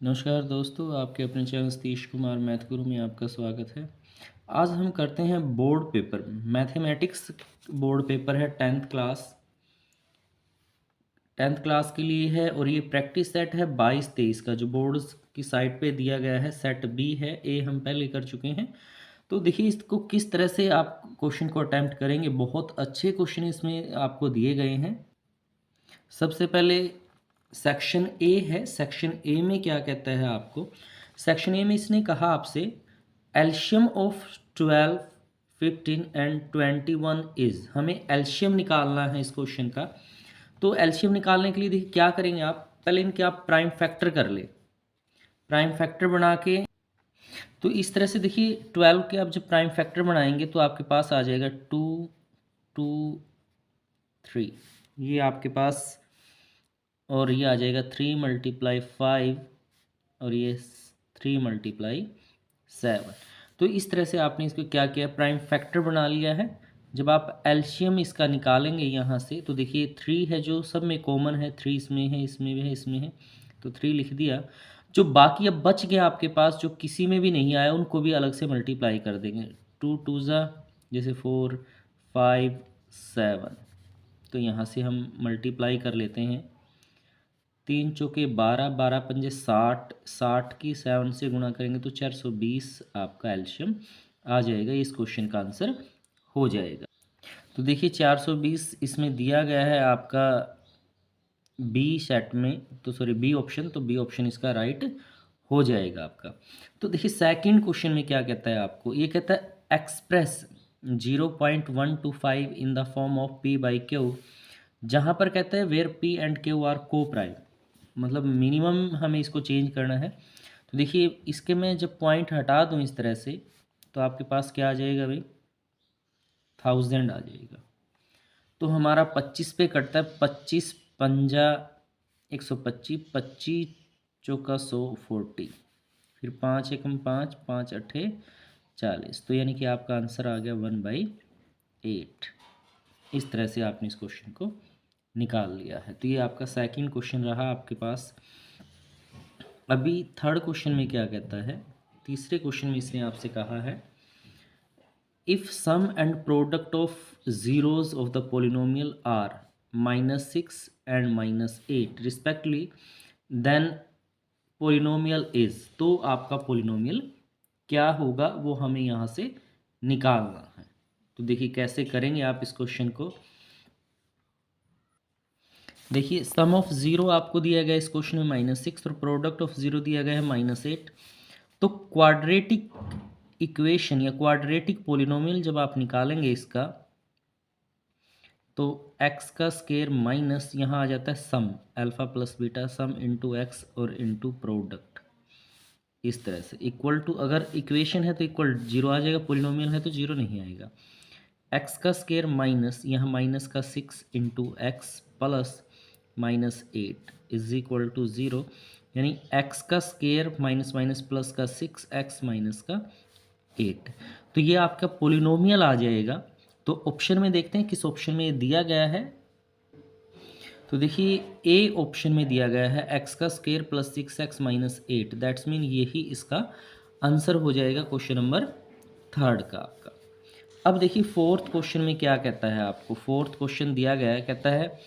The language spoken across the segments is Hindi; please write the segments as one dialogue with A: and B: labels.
A: नमस्कार दोस्तों, आपके अपने चैनल सतीश कुमार मैथ गुरु में आपका स्वागत है। आज हम करते हैं board paper mathematics. Board paper है टेंथ क्लास के लिए है और ये प्रैक्टिस सेट है 22-23 का, जो बोर्ड की साइट पे दिया गया है। सेट बी है, ए हम पहले कर चुके हैं। तो देखिए इसको किस तरह से आप क्वेश्चन को अटैम्प्ट करेंगे। बहुत अच्छे क्वेश्चन इसमें आपको दिए गए हैं। सबसे पहले सेक्शन ए है। सेक्शन ए में क्या कहता है आपको? सेक्शन ए में इसने कहा आपसे एल्शियम ऑफ 12, 15 एंड 21 इज। हमें एल्शियम निकालना है इस क्वेश्चन का। तो एल्शियम निकालने के लिए देखिए क्या करेंगे आप, पहले इनके आप प्राइम फैक्टर कर ले। प्राइम फैक्टर बना के तो इस तरह से देखिए 12 के आप जब प्राइम फैक्टर बनाएंगे तो आपके पास आ जाएगा 2, 2, 3। ये आपके पास, और ये आ जाएगा 3 × 5 और ये 3 × 7। तो इस तरह से आपने इसको क्या किया, प्राइम फैक्टर बना लिया है। जब आप एलसीएम इसका निकालेंगे यहाँ से तो देखिए 3 है जो सब में कॉमन है, 3 इसमें है, इसमें भी है, इसमें है, तो 3 लिख दिया। जो बाकी अब बच गया आपके पास, जो किसी में भी नहीं आया, उनको भी अलग से मल्टीप्लाई कर देंगे। 2 2 ज़ा जैसे 4, 5, 7। तो यहाँ से हम मल्टीप्लाई कर लेते हैं। 3 चौके 12, 12 पंजे 60, 60 की 7 से गुणा करेंगे तो 420 आपका एल्शियम आ जाएगा। इस क्वेश्चन का आंसर हो जाएगा। तो देखिए 420 इसमें दिया गया है आपका बी सेट में, तो सॉरी बी ऑप्शन, तो बी ऑप्शन इसका राइट हो जाएगा आपका। तो देखिए सेकंड क्वेश्चन में क्या कहता है आपको, ये कहता है express 0.125 in the form of P/Q, जहाँ पर कहता है where P and Q are coprime. मतलब मिनिमम हमें इसको चेंज करना है। तो देखिए इसके मैं जब पॉइंट हटा दूँ इस तरह से तो आपके पास क्या आ जाएगा भाई, 1000 आ जाएगा। तो हमारा 25 पे कटता है, 25 पंजा 125, 25 चौका 100, 40, फिर 5 एकम 5, 5 अट्ठे 40। तो यानी कि आपका आंसर आ गया 1/8। इस तरह से आपने इस क्वेश्चन को निकाल लिया है। तो ये आपका सेकंड क्वेश्चन रहा आपके पास। अभी थर्ड क्वेश्चन में क्या कहता है, तीसरे क्वेश्चन में इसने आपसे कहा है if sum and product of zeros of the polynomial are -6 and -8 respectively, then polynomial is. तो आपका पोलिनोमियल क्या होगा वो हमें यहाँ से निकालना है। तो देखिए कैसे करेंगे आप इस क्वेश्चन को। देखिए सम ऑफ ज़ीरो आपको दिया गया इस क्वेश्चन में -6 और प्रोडक्ट ऑफ ज़ीरो दिया गया है -8। तो क्वाड्रेटिक इक्वेशन या क्वाड्रेटिक पोलिनोमियल जब आप निकालेंगे इसका, तो x का स्केयर माइनस यहाँ आ जाता है सम, अल्फ़ा प्लस बीटा, सम इंटू एक्स और इंटू प्रोडक्ट। इस तरह से इक्वल टू, अगर इक्वेशन है तो इक्वल 0 आ जाएगा, पोलिनोमियल है तो 0 नहीं आएगा। x का स्केयर माइनस यहाँ माइनस का 6 into x plus -8 is equal to 0। यानी x का स्केयर माइनस माइनस प्लस का 6x माइनस का 8। तो ये आपका पोलिनोमियल आ जाएगा। तो ऑप्शन में देखते हैं किस ऑप्शन में ये दिया गया है। तो देखिए ए ऑप्शन में दिया गया है x का square plus 6x minus 8, that's mean यही इसका आंसर हो जाएगा क्वेश्चन नंबर थर्ड का आपका। अब देखिए फोर्थ क्वेश्चन में क्या कहता है आपको। फोर्थ क्वेश्चन दिया गया है, कहता है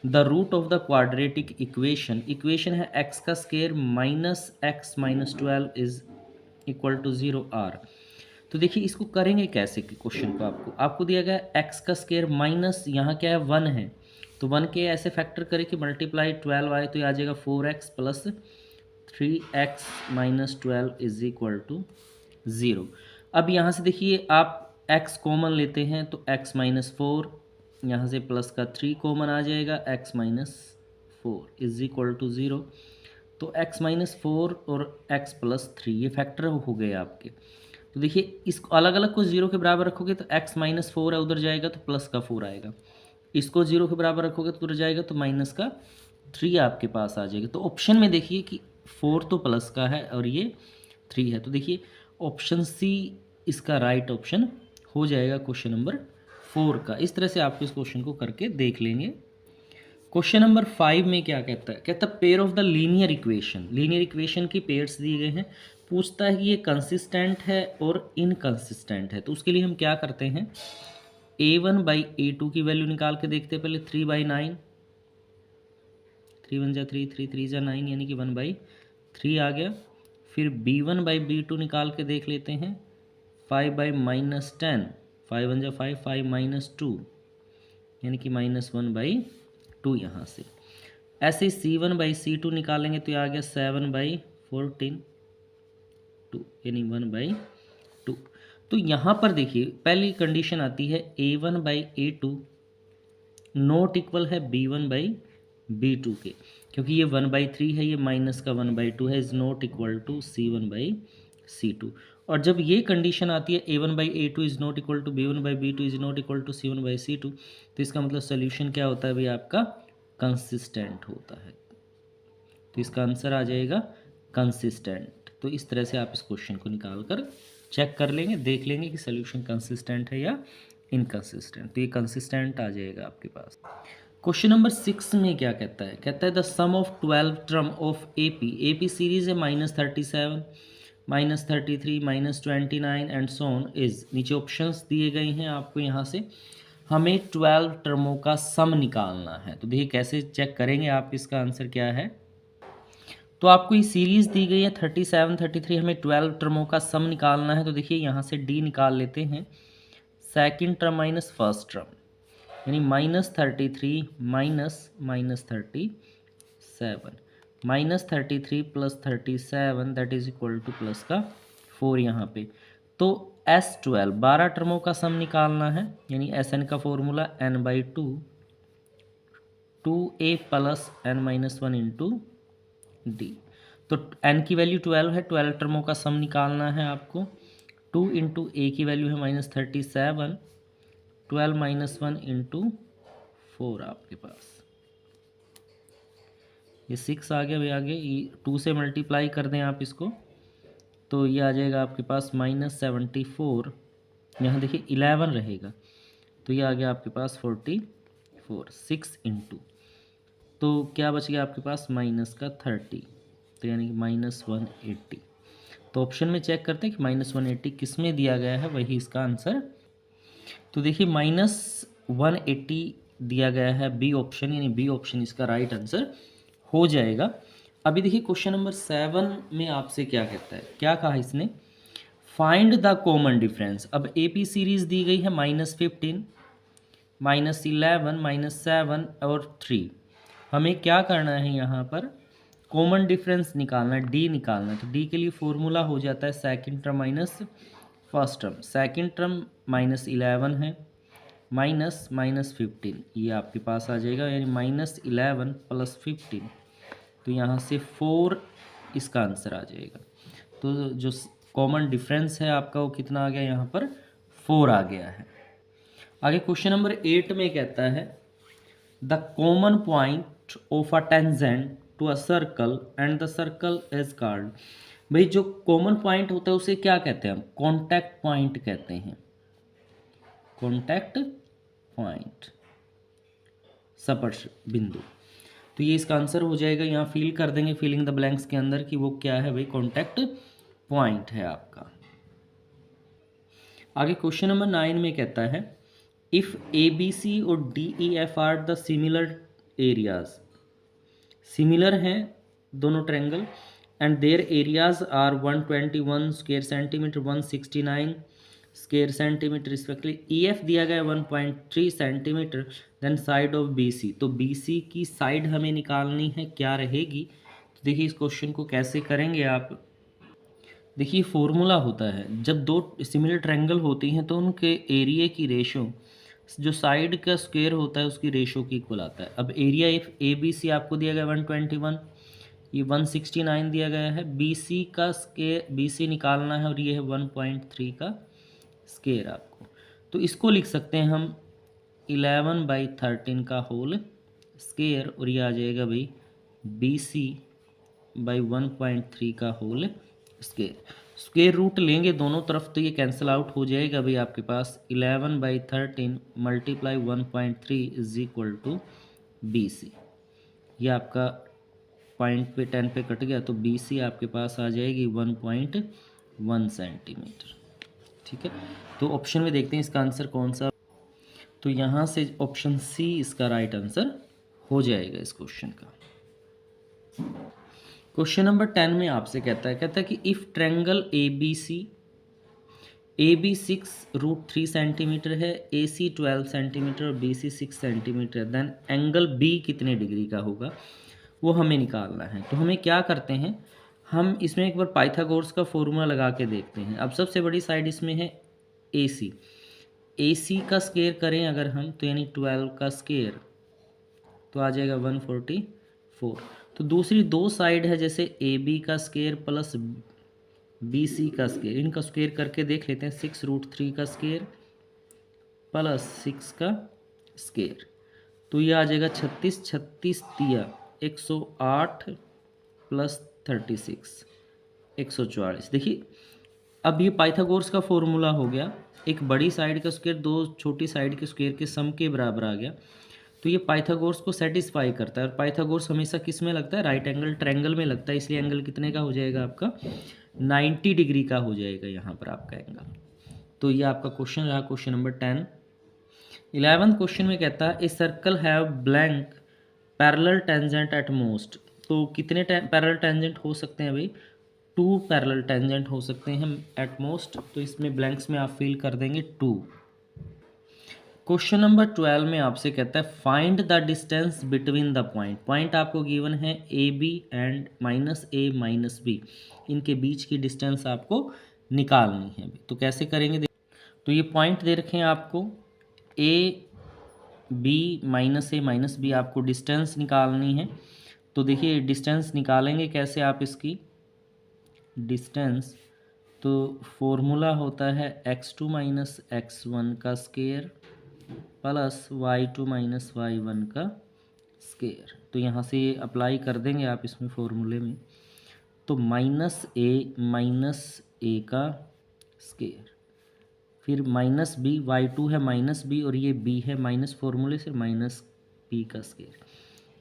A: the root of the quadratic equation, equation है x का square minus x minus 12 is equal to 0 are. तो देखिए इसको करेंगे कैसे कि क्वेश्चन को आपको दिया गया x का स्केयर माइनस यहाँ क्या है 1 है, तो 1 के ऐसे फैक्टर करें कि मल्टीप्लाई 12 आए तो ये आ जाएगा 4x plus 3x minus 12 is equal to 0। अब यहाँ से देखिए आप x कॉमन लेते हैं तो x माइनस 4, यहाँ से प्लस का 3 कॉमन आ जाएगा, x minus 4 is equal to 0। तो x माइनस 4 और x प्लस 3 ये फैक्टर हो गए आपके। तो देखिए इसको अलग अलग को 0 के बराबर रखोगे तो x माइनस 4 है, उधर जाएगा तो प्लस का 4 आएगा। इसको 0 के बराबर रखोगे तो उधर जाएगा तो माइनस का 3 आपके पास आ जाएगा। तो ऑप्शन में देखिए कि 4 तो प्लस का है और ये 3 है। तो देखिए ऑप्शन सी इसका राइट ऑप्शन हो जाएगा क्वेश्चन नंबर 4 का। इस तरह से आप इस क्वेश्चन को करके देख लेंगे। क्वेश्चन नंबर 5 में क्या कहता है, कहता है pair of the linear equation, linear equation की पेयर्स दिए गए हैं, पूछता है कि ये कंसिस्टेंट है और इनकंसिस्टेंट है। तो उसके लिए हम क्या करते हैं, a1/a2 की वैल्यू निकाल के देखते हैं पहले। 3/9, 3 × 1 = 3, 3 × 3 = 9, यानी कि 1/3 आ गया। फिर b1/b2 निकाल के देख लेते हैं। 5/-10, 5 × 1 = 5, 5 - 2 यानी कि -1/2 यहाँ से। ऐसे ही c1/c2 निकालेंगे तो ये आ गया 7/14, 2 यानी 1/2। तो यहाँ पर देखिए पहली कंडीशन आती है a1/a2 नॉट इक्वल है b1/b2 के, क्योंकि ये 1/3 है, ये माइनस का 1/2 है, is not equal to c1/c2। और जब ये कंडीशन आती है a1/a2 is not equal to b1/b2 is not equal to c1/c2, तो इसका मतलब सोल्यूशन क्या होता है भाई, आपका कंसिस्टेंट होता है। तो इसका आंसर आ जाएगा कंसिस्टेंट। तो इस तरह से आप इस क्वेश्चन को निकाल कर चेक कर लेंगे, देख लेंगे कि सोल्यूशन कंसिस्टेंट है या इनकंसिस्टेंट। तो ये कंसिस्टेंट आ जाएगा आपके पास। क्वेश्चन नंबर 6 में क्या कहता है, कहता है the sum of 12 term of AP series है -37, -33, -29 एंड सो ऑन इज। नीचे ऑप्शंस दिए गए हैं आपको, यहाँ से हमें 12 टर्मों का सम निकालना है। तो देखिए कैसे चेक करेंगे आप, इसका आंसर क्या है। तो आपको ये सीरीज़ दी गई है 37, 33, हमें 12 टर्मों का सम निकालना है। तो देखिए यहाँ से डी निकाल लेते हैं, second term minus first term, यानी -33 -37, -33 + 37 that is equal two plus का 4 यहाँ पे। तो S12 12 टर्मों का सम निकालना है, यानी Sn का formula n/2 2a + n-1 into D. तो n की वैल्यू 12 है, 12 टर्मों का सम निकालना है आपको। 2 × a की वैल्यू है -37, 12 - 1 इंटू 4 आपके पास, ये 6 आ गया भाई। आगे ये 2 से मल्टीप्लाई कर दें आप इसको, तो ये आ जाएगा आपके पास -74, यहाँ देखिए 11 रहेगा, तो ये आ गया आपके पास 44, 6 इंटू, तो क्या बच गया आपके पास -30, तो यानी कि -180। तो ऑप्शन में चेक करते हैं कि -180 किस में दिया गया है, वही इसका आंसर। तो देखिए -180 दिया गया है बी ऑप्शन, यानी बी ऑप्शन इसका राइट आंसर हो जाएगा। अभी देखिए क्वेश्चन नंबर 7 में आपसे क्या कहता है, क्या कहा इसने, फाइंड द कॉमन डिफरेंस। अब एपी सीरीज दी गई है -15, -11, -7 और 3। हमें क्या करना है, यहाँ पर कॉमन डिफरेंस निकालना है, डी निकालना है। तो डी के लिए फॉर्मूला हो जाता है second term minus first term. Second term -11 है, -15, ये आपके पास आ जाएगा, यानी -11 + 15, तो यहाँ से 4 इसका आंसर आ जाएगा। तो जो कॉमन डिफरेंस है आपका वो कितना आ गया, यहाँ पर 4 आ गया है। आगे क्वेश्चन नंबर 8 में कहता है the common point of a tangent to a circle and the circle is called. भाई जो कॉमन पॉइंट होता है उसे क्या कहते हैं हम, कॉन्टैक्ट पॉइंट कहते हैं, कॉन्टैक्ट पॉइंट, स्पर्श बिंदु। तो ये इसका आंसर हो जाएगा, यहाँ फिल कर देंगे फिलिंग द ब्लैंक्स के अंदर कि वो क्या है भाई, कॉन्टैक्ट पॉइंट है आपका। आगे क्वेश्चन नंबर 9 में कहता है इफ़ ABC और DEF are the similar areas, similar हैं दोनों triangle, and their areas are 121 square centimetre, 169 square centimetre respectively. EF दिया गया 1.3 centimetre, then side of BC। तो BC की साइड हमें निकालनी है, क्या रहेगी। तो देखिए इस क्वेश्चन को कैसे करेंगे आप, देखिए फॉर्मूला होता है जब दो सिमिलर ट्रायंगल होती हैं तो उनके एरिया की रेशो जो साइड का स्क्वायर होता है उसकी रेशो की इक्वल आता है। अब एरिया इफ ABC आपको दिया गया 121, ये 169 दिया गया है, BC का स्क्वायर BC निकालना है और ये है 1.3 का स्क्वायर आपको। तो इसको लिख सकते हैं हम 11/13 का होल स्क्वायर, और ये आ जाएगा भाई BC/1.3 का होल स्क्वायर रूट लेंगे दोनों तरफ तो ये कैंसिल आउट हो जाएगा भाई आपके पास। 11/13 × 1.3 is equal to B C. ये आपका पॉइंट पे 10 पे कट गया तो बी सी आपके पास आ जाएगी 1.1 सेंटीमीटर। ठीक है, तो ऑप्शन में देखते हैं इसका आंसर कौन सा। तो यहाँ से ऑप्शन सी इसका राइट आंसर हो जाएगा इस क्वेश्चन का। क्वेश्चन नंबर 10 में आपसे कहता है कि if triangle A B 6√3 centimetre है, ए सी 12 सेंटीमीटर और बी सी 6 सेंटीमीटर है, देन एंगल बी कितने डिग्री का होगा वो हमें निकालना है। तो हमें क्या करते हैं, हम इसमें एक बार पाइथागोरस का फॉर्मूला लगा के देखते हैं। अब सबसे बड़ी साइड इसमें है ए सी का स्क्वायर करें अगर हम, तो यानी 12 का स्क्वायर तो आ जाएगा 144। तो दूसरी दो साइड है जैसे ए बी का स्क्वायर प्लस बी सी का स्क्वायर, इनका स्क्वायर करके देख लेते हैं। 6√3 का स्क्वायर प्लस 6 का स्क्वायर, तो ये आ जाएगा 36, 36 तिया 108 प्लस 36 144। देखिए अब ये पाइथागोरस का फॉर्मूला हो गया, एक बड़ी साइड का स्क्वायर दो छोटी साइड के स्क्वायर के सम के बराबर आ गया। तो ये पाइथागोरस को सेटिस्फाई करता है, और पाइथागोरस हमेशा किस में लगता है, राइट एंगल ट्रायंगल में लगता है, इसलिए एंगल कितने का हो जाएगा आपका 90 डिग्री का हो जाएगा यहाँ पर आपका एंगल। तो ये आपका क्वेश्चन रहा, क्वेश्चन नंबर 10। 11th क्वेश्चन में कहता है a circle have blank parallel tangent at most. तो कितने पैरेलल टेंजेंट हो सकते हैं भाई, 2 पैरेलल टेंजेंट हो सकते हैं एट मोस्ट। तो इसमें ब्लैंक्स में आप फिल कर देंगे 2। क्वेश्चन नंबर 12 में आपसे कहता है find the distance between the point आपको गिवन है ए बी एंड -a-b, इनके बीच की डिस्टेंस आपको निकालनी है। तो कैसे करेंगे, तो ये पॉइंट दे रखे हैं आपको ए बी -a-b, आपको डिस्टेंस निकालनी है। तो देखिए डिस्टेंस निकालेंगे कैसे आप इसकी डिस्टेंस, तो फॉर्मूला होता है x2 - x1 का स्क्वायर प्लस y2 - y1 का स्क्वायर। तो यहाँ से ये अप्लाई कर देंगे आप इसमें फॉर्मूले में, तो -a का स्क्वायर, फिर -b, y2 है -b और ये b है माइनस, फॉर्मूले से -b का स्क्वायर,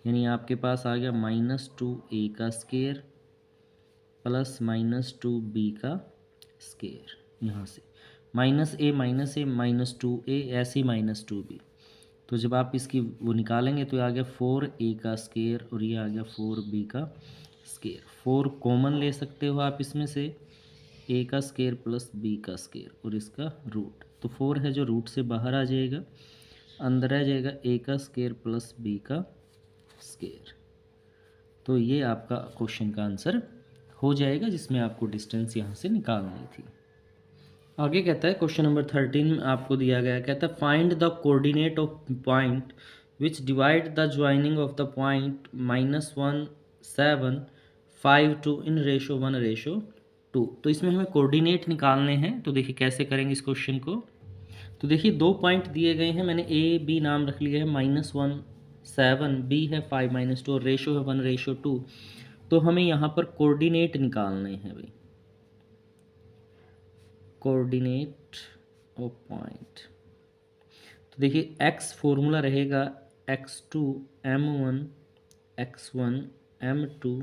A: यानी आपके पास आ गया -2a का स्क्वायर प्लस -2b का स्क्वायर। यहाँ से -a -2a ऐसे -2b। तो जब आप इसकी वो निकालेंगे तो आ गया 4a का स्क्वायर और ये आ गया 4b का स्क्वायर। 4 कॉमन ले सकते हो आप इसमें से, a का स्क्वायर प्लस b का स्क्वायर और इसका रूट। तो 4 है जो रूट से बाहर आ जाएगा, अंदर आ जाएगा a का स्क्वायर प्लस b का स्क्वायर। तो ये आपका क्वेश्चन का आंसर हो जाएगा, जिसमें आपको डिस्टेंस यहाँ से निकालनी थी। आगे कहता है क्वेश्चन नंबर 13 में आपको दिया गया, कहता है find the coordinate of point which divide the joining of the point -1 7 5 2 in ratio 1:2। तो इसमें हमें कोऑर्डिनेट निकालने हैं। तो देखिए कैसे करेंगे इस क्वेश्चन को। तो देखिए दो पॉइंट दिए गए हैं, मैंने ए बी नाम रख लिया है, -1 7, बी है 5 - 2 और रेशो है 1:2। तो हमें यहाँ पर कोऑर्डिनेट निकालने हैं भाई, कोऑर्डिनेट ऑफ पॉइंट। तो देखिए x फॉर्मूला रहेगा x2 m1 x1 m2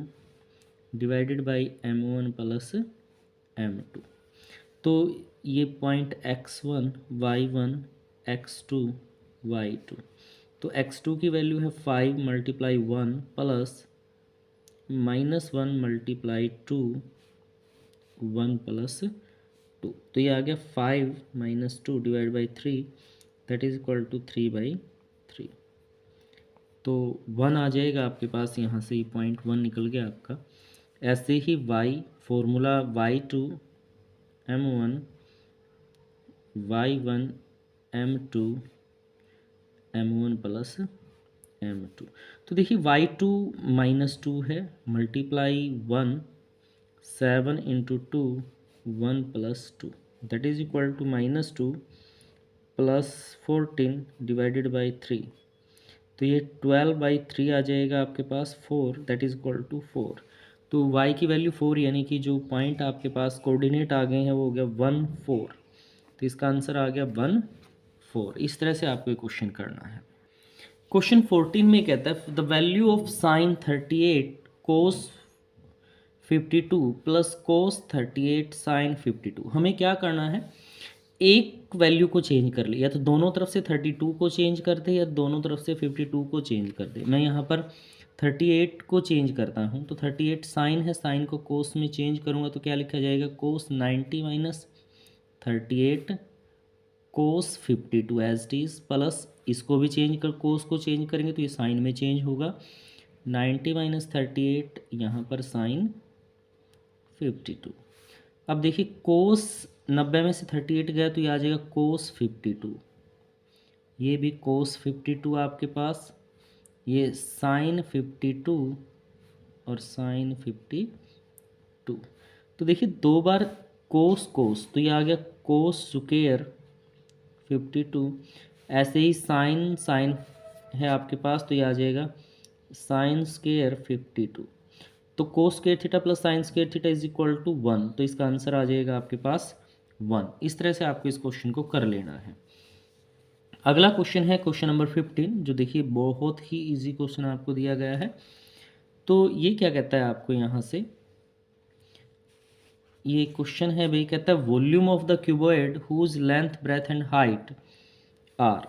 A: divided by m1 plus m2। तो ये point x1 y1 x2 y2, तो x2 की वैल्यू है 5 × 1 प्लस -1 × 2 1 प्लस 2। तो ये आ गया 5 - 2 divide by 3, that is equal to 3/3। तो 1 आ जाएगा आपके पास, यहाँ से ये पॉइंट 1 निकल गया आपका। ऐसे ही y formula y2 m1 y1 m2 m1 plus m2। तो देखिए y2 -2 है, multiply 1 7 × 2 1 plus 2, that is equal to -2 plus 14 divided by 3। तो ये 12/3 आ जाएगा आपके पास 4, दैट इज इक्वल टू 4। तो y की वैल्यू 4, यानी कि जो पॉइंट आपके पास कोऑर्डिनेट आ गए हैं वो हो गया 1 4। तो इसका आंसर आ गया 1 4। इस तरह से आपको क्वेश्चन करना है। क्वेश्चन 14 में कहता है the value of sine 38 cos 52 plus cos 38 sine 52। हमें क्या करना है, एक वैल्यू को चेंज कर ले, या तो दोनों तरफ से 32 को चेंज कर दे या दोनों तरफ से 52 को चेंज कर दे। मैं यहाँ पर 38 को चेंज करता हूँ, तो 38 साइन है, साइन को कोस में चेंज करूँगा तो क्या लिखा जाएगा, cos 90 minus 38 cos 52 as it is, plus इसको भी चेंज कर, कोस को चेंज करेंगे तो ये साइन में चेंज होगा, 90 माइनस 38 यहाँ पर साइन 52। अब देखिए कोस 90 में से 38 गया तो ये आ जाएगा कोस 52, ये भी कोस 52 आपके पास, ये साइन 52 और साइन 52। तो देखिए दो बार कोस कोस तो ये आ गया कोस स्क्वायर 52। ऐसे ही साइन साइन है आपके पास तो ये आ जाएगा साइन स्क्वायर 52। तो cos square theta plus sine square theta is equal to 1, तो इसका आंसर आ जाएगा आपके पास 1। इस तरह से आपको इस क्वेश्चन को कर लेना है। अगला क्वेश्चन है क्वेश्चन नंबर 15, जो देखिए बहुत ही इजी क्वेश्चन आपको दिया गया है। तो ये क्या कहता है आपको यहाँ से, ये क्वेश्चन है भाई, कहता है volume of the cuboid whose length breadth and height are,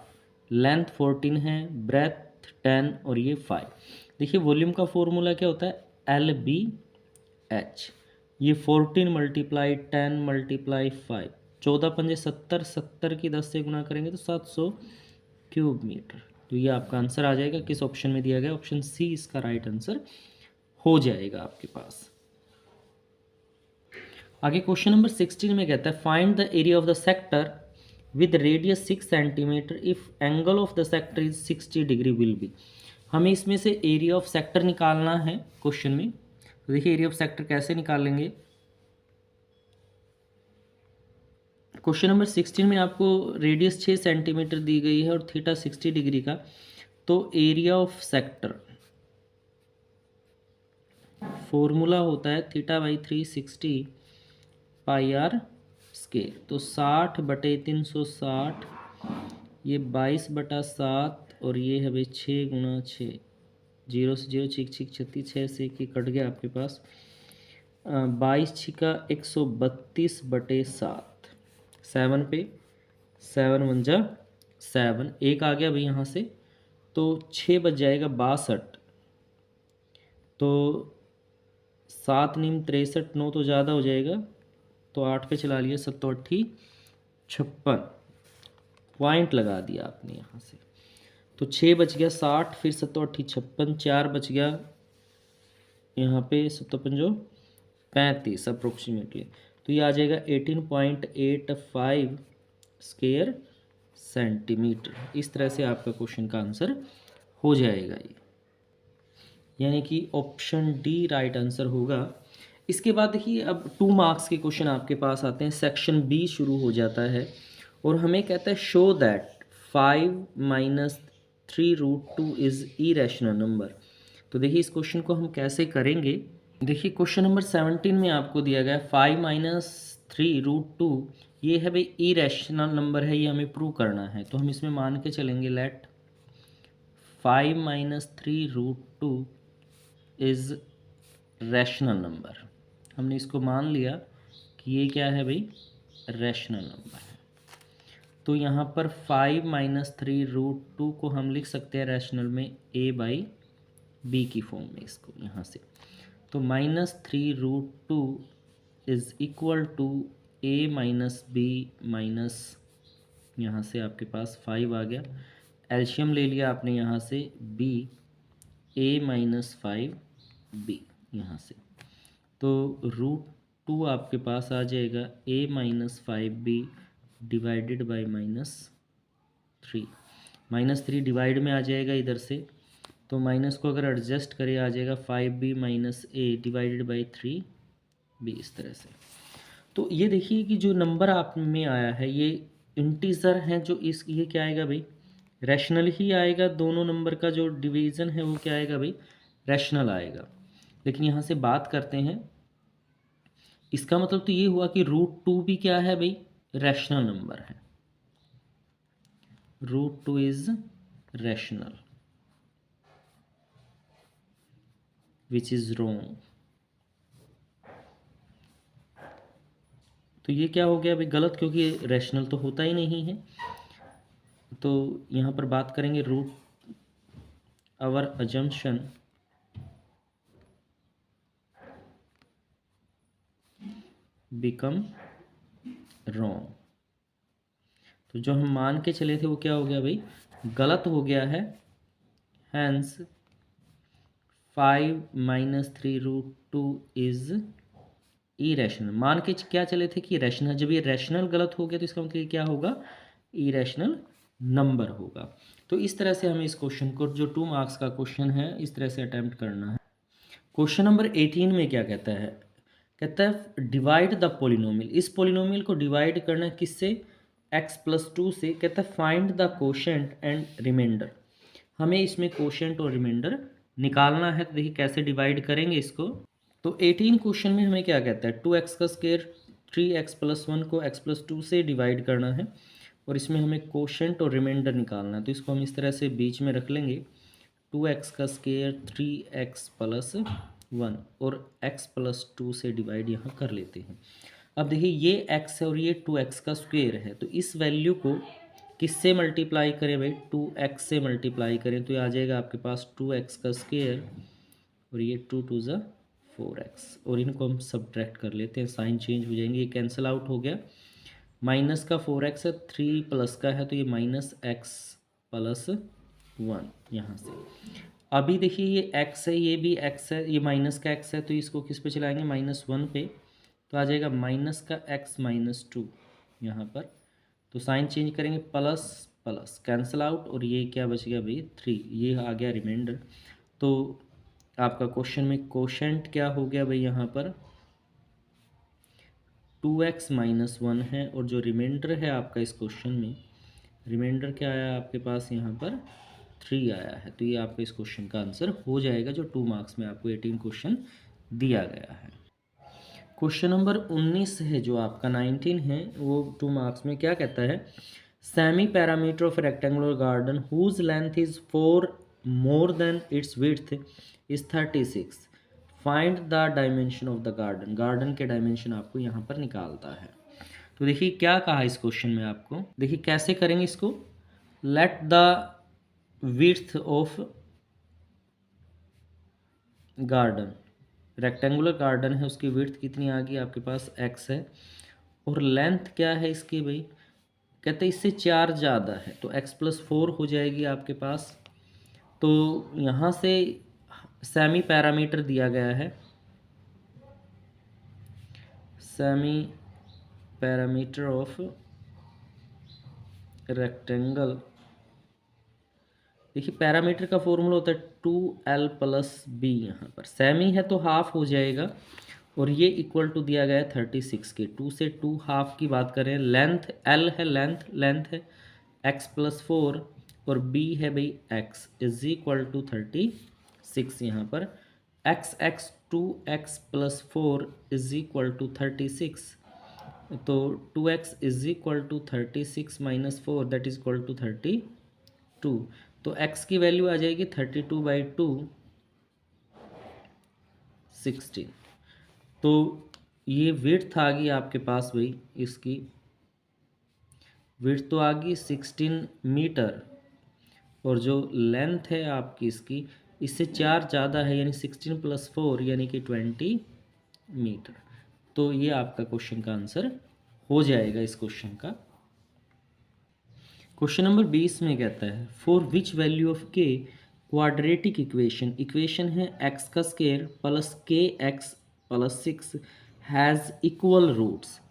A: length 14 है, ब्रेथ 10 और ये 5। देखिए वॉल्यूम का फॉर्मूला क्या होता है, एल बी एच, ये 14 मल्टीप्लाई 10 मल्टीप्लाई 5, 14 पंजे 70, 70 की 10 से गुना करेंगे तो 700 क्यूब मीटर। तो ये आपका आंसर आ जाएगा, किस ऑप्शन में दिया गया, ऑप्शन सी इसका राइट आंसर हो जाएगा आपके पास। आगे क्वेश्चन नंबर 16 में कहता है find the area of the sector with radius 6 centimetre if angle of the sector is 60 degree will be. हमें इसमें से एरिया ऑफ सेक्टर निकालना है क्वेश्चन में। तो देखिए एरिया ऑफ सेक्टर कैसे निकालेंगे, क्वेश्चन नंबर 16 में आपको रेडियस 6 सेंटीमीटर दी गई है और थीटा 60 डिग्री का। तो एरिया ऑफ सेक्टर फॉर्मूला होता है theta by 360 pi r square. तो 60 बटे 360, ये 22/7 और ये है भाई 6 गुणा 6, 0 से 0 छिक छिक 36, 6 से कि कट गया आपके पास, 22 छिका 132/7, 7 पे 7 1 जा 7, एक आ गया भाई यहाँ से, तो 6 बच जाएगा 62, तो 7 नीम 63, 9 तो ज़्यादा हो जाएगा तो 8 पे चला लिया, 7 8 56 पॉइंट लगा दिया आपने यहाँ से। तो 6 बच गया 60, फिर 7 8 56, 4 बच गया यहाँ पे 7 5 35 अप्रोक्सीमेटली। तो ये आ जाएगा 18.85 स्क्वायर सेंटीमीटर। इस तरह से आपका क्वेश्चन का आंसर हो जाएगा ये, यानी कि ऑप्शन डी राइट आंसर होगा। इसके बाद देखिए अब 2 मार्क्स के क्वेश्चन आपके पास आते हैं, सेक्शन बी शुरू हो जाता है और हमें कहता है show that 5 - 3√2 is irrational number. तो देखिए इस क्वेश्चन को हम कैसे करेंगे। देखिए क्वेश्चन नंबर 17 में आपको दिया गया 5 - 3√2, ये है भाई इरेशनल नंबर है, ये हमें प्रूव करना है। तो हम इसमें मान के चलेंगे लेट 5 - 3√2 इज़ रैशनल नंबर। हमने इसको मान लिया कि ये क्या है भाई, रैशनल नंबर है। तो यहाँ पर 5 - 3√2 को हम लिख सकते हैं रैशनल में a/b की फॉर्म में, इसको यहाँ से। तो -3√2 is equal to a - b minus, यहाँ से आपके पास 5 आ गया, एल्शियम ले लिया आपने यहाँ से b, a - 5b यहाँ से। तो √2 आपके पास आ जाएगा a - 5b divided by -3, -3 divide में आ जाएगा इधर से, तो माइनस को अगर एडजस्ट करें आ जाएगा 5b - a divided by 3b, इस तरह से। तो ये देखिए कि जो नंबर आप में आया है ये इंटीजर हैं, जो इस ये क्या आएगा भाई, रैशनल ही आएगा। दोनों नंबर का जो डिवीज़न है वो क्या आएगा भाई, रैशनल आएगा। लेकिन यहाँ से बात करते हैं, इसका मतलब तो ये हुआ कि √2 भी क्या है भाई, रैशनल नंबर है। √2 is rational. Which is wrong. तो ये क्या हो गया भाई, गलत, क्योंकि रैशनल तो होता ही नहीं है। तो यहाँ पर बात करेंगे root our assumption become wrong. तो जो हम मान के चले थे वो क्या हो गया भाई, गलत हो गया है। Hence 5 - 3√2 is irrational. मान के क्या चले थे कि रैशनल, जब ये रैशनल गलत हो गया तो इसका मतलब क्या होगा, इरेशनल नंबर होगा। तो इस तरह से हमें इस क्वेश्चन को, जो 2 मार्क्स का क्वेश्चन है, इस तरह से अटैम्प्ट करना है। क्वेश्चन नंबर 18 में क्या कहता है, कहता है डिवाइड द पोलिनोमियल। इस पोलिनोमियल को डिवाइड करना है किससे, x+2 से। कहता है find the quotient and remainder. हमें इसमें कोशेंट और रिमाइंडर निकालना है। तो देखिए कैसे डिवाइड करेंगे इसको। तो 18 क्वेश्चन में हमें क्या कहता है, 2x का स्क्वायर 3x+1 को x+2 से डिवाइड करना है, और इसमें हमें कोशेंट और रिमाइंडर निकालना है। तो इसको हम इस तरह से बीच में रख लेंगे, 2x का स्क्वायर 3x+1 और x+2 से डिवाइड यहाँ कर लेते हैं। अब देखिए ये x है और ये 2x का स्क्वायर है, तो इस वैल्यू को किससे मल्टीप्लाई करें भाई, 2x से मल्टीप्लाई करें, तो ये आ जाएगा आपके पास 2x का स्क्वायर और ये 2 × 2 = 4x, और इनको हम सब्ट्रैक्ट कर लेते हैं, साइन चेंज हो जाएंगे, ये कैंसिल आउट हो गया। माइनस का 4x है, 3 प्लस का है, तो ये -x+1 यहाँ से। अभी देखिए ये x है, ये भी x है, ये माइनस का x है, तो इसको किस पे चलाएंगे, -1 पे, तो आ जाएगा माइनस का x-2 यहाँ पर। तो साइन चेंज करेंगे, प्लस प्लस कैंसिल आउट, और ये क्या बच गया भाई 3, ये आ गया रिमाइंडर। तो आपका क्वेश्चन में कोशेंट क्या हो गया भाई, यहाँ पर 2x - 1 है, और जो रिमाइंडर है आपका इस क्वेश्चन में, रिमाइंडर क्या आया आपके पास यहाँ पर 3 आया है। तो ये आपका इस क्वेश्चन का आंसर हो जाएगा, जो 2 मार्क्स में आपको 18 क्वेश्चन दिया गया है। क्वेश्चन नंबर 19 है, जो आपका 19 है, वो 2 मार्क्स में क्या कहता है, semi parameter of rectangular garden whose length is 4 more than its width is 36, find the dimension of the garden. Garden के डायमेंशन आपको यहाँ पर निकालता है। तो देखिए क्या कहा इस क्वेश्चन में आपको, देखिए कैसे करेंगे इसको, let the width of garden, rectangular garden है, उसकी विड्थ कितनी आ गई आपके पास, x है, और लेंथ क्या है इसकी भाई, कहते हैं इससे 4 ज़्यादा है, तो x+4 हो जाएगी आपके पास। तो यहाँ से सेमी पैरामीटर दिया गया है, सेमी पैरामीटर ऑफ रेक्टेंगल। देखिए पैरामीटर का फॉर्मूला होता है 2l+b, यहाँ पर सेमी है तो हाफ हो जाएगा, और ये इक्वल टू दिया गया है 36 के। 2 से 2 हाफ की बात करें, लेंथ l है, लेंथ है x+4, और b है भाई x इज इक्वल टू 36। यहाँ पर x 2x+4 is equal to 36, तो 2x is equal to 36 - 4 that is equal to 32। तो x की वैल्यू आ जाएगी 32/2 16। तो ये विड्थ आ गई आपके पास भाई, इसकी विड्थ तो आ गई 16 मीटर, और जो लेंथ है आपकी इसकी इससे 4 ज़्यादा है, यानी 16 + 4 यानी कि 20 मीटर। तो ये आपका क्वेश्चन का आंसर हो जाएगा इस क्वेश्चन का। क्वेश्चन नंबर 20 में कहता है for which value of k quadratic equation है x का square plus kx+6 has equal roots.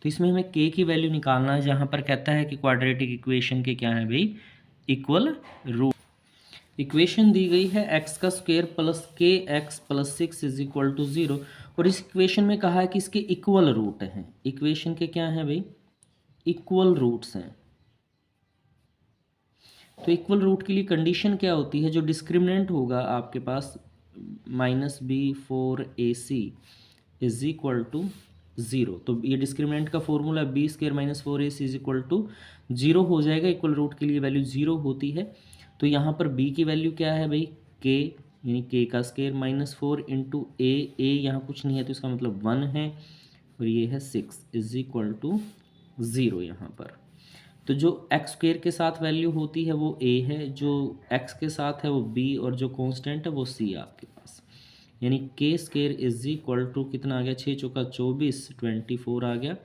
A: तो इसमें हमें k की वैल्यू निकालना है, जहाँ पर कहता है कि क्वाड्रेटिक इक्वेशन के क्या है भाई, इक्वल रूट। इक्वेशन दी गई है x का square plus kx+6 is equal to 0, और इस इक्वेशन में कहा है कि इसके इक्वल रूट हैं। इक्वेशन के क्या हैं भाई, इक्वल रूट्स हैं। तो इक्वल रूट के लिए कंडीशन क्या होती है, जो डिस्क्रिमिनेंट होगा आपके पास -b4ac इज इक्वल टू 0। तो ये डिस्क्रिमिनेंट का formula b² - 4ac is equal to 0 हो जाएगा। इक्वल रूट के लिए वैल्यू 0 होती है। तो यहाँ पर b की वैल्यू क्या है भाई, k यानी के का स्क्वायर -4 इंटू ए यहाँ कुछ नहीं है तो इसका मतलब 1 है, और ये है 6 इज इक्वल टू 0 यहाँ पर। तो जो एक्स स्क्वायर के साथ वैल्यू होती है वो ए है, जो एक्स के साथ है वो बी, और जो कांस्टेंट है वो सी है आपके पास। यानी के स्क्वायर इज इक्वल टू कितना आ गया, 6 चौका 24, 24 आ गया,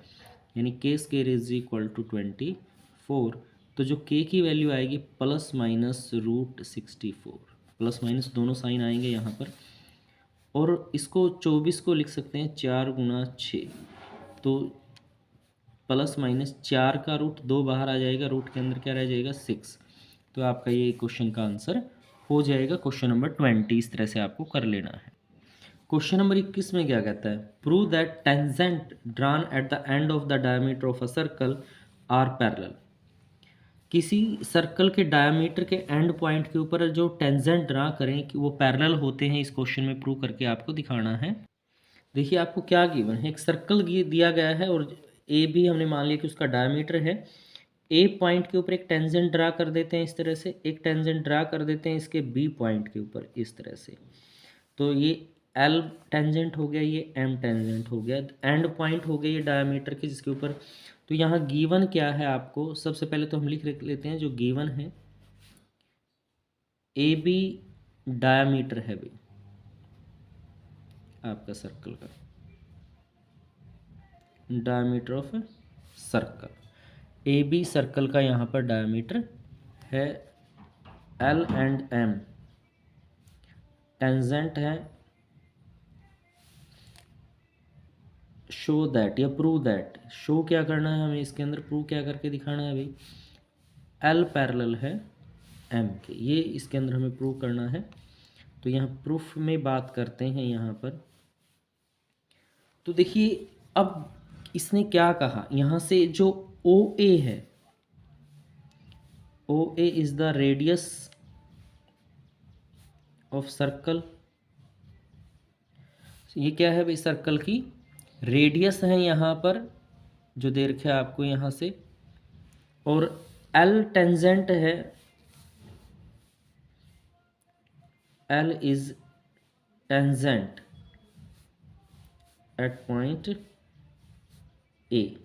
A: यानी के स्क्वायर इज इक्वल टू 24। तो जो के की वैल्यू आएगी ±√64, प्लस माइनस दोनों साइन आएंगे यहाँ पर, और इसको 24 को लिख सकते हैं 4 गुना 6, तो ±4 का रूट 2 बाहर आ जाएगा, रूट के अंदर क्या रह जाएगा 6। तो आपका ये क्वेश्चन का आंसर हो जाएगा क्वेश्चन नंबर 20। इस तरह से आपको कर लेना है। क्वेश्चन नंबर 21 में क्या कहता है, prove that tangent drawn at the end of the diameter of a circle are parallel. किसी सर्कल के डायमीटर के एंड पॉइंट के ऊपर जो टेंजेंट ड्रा करें कि वो पैरेलल होते हैं, इस क्वेश्चन में प्रूव करके आपको दिखाना है। देखिए आपको क्या गिवन है, एक सर्कल दिया गया है और ए भी हमने मान लिया कि उसका डायमीटर है। ए पॉइंट के ऊपर एक टेंजेंट ड्रा कर देते हैं इस तरह से, एक टेंजेंट ड्रा कर देते हैं इसके बी पॉइंट के ऊपर इस तरह से। तो ये एल टेंजेंट हो गया, ये एम टेंजेंट हो गया, एंड पॉइंट हो गया ये डायमीटर के जिसके ऊपर। तो यहाँ गिवन क्या है आपको, सबसे पहले तो हम लिख लेते हैं जो गिवन है, ए बी डायमीटर है भाई आपका सर्कल का, diameter of circle, A B circle का यहाँ पर डायमीटर है, एल एंड एम टेंजेंट है, शो दैट या प्रूव दैट, शो क्या करना है हमें इसके अंदर, प्रूव क्या करके दिखाना है भाई, एल पैरेलल है एम के, ये इसके अंदर हमें प्रूव करना है। तो यहाँ प्रूफ में बात करते हैं यहाँ पर। तो देखिए अब इसने क्या कहा, यहाँ से जो ओ ए है, O A is the radius of circle, ये क्या है भाई, सर्कल की रेडियस है यहाँ पर जो दे रखा है आपको यहाँ से, और एल टेंजेंट है, L is tangent at point A.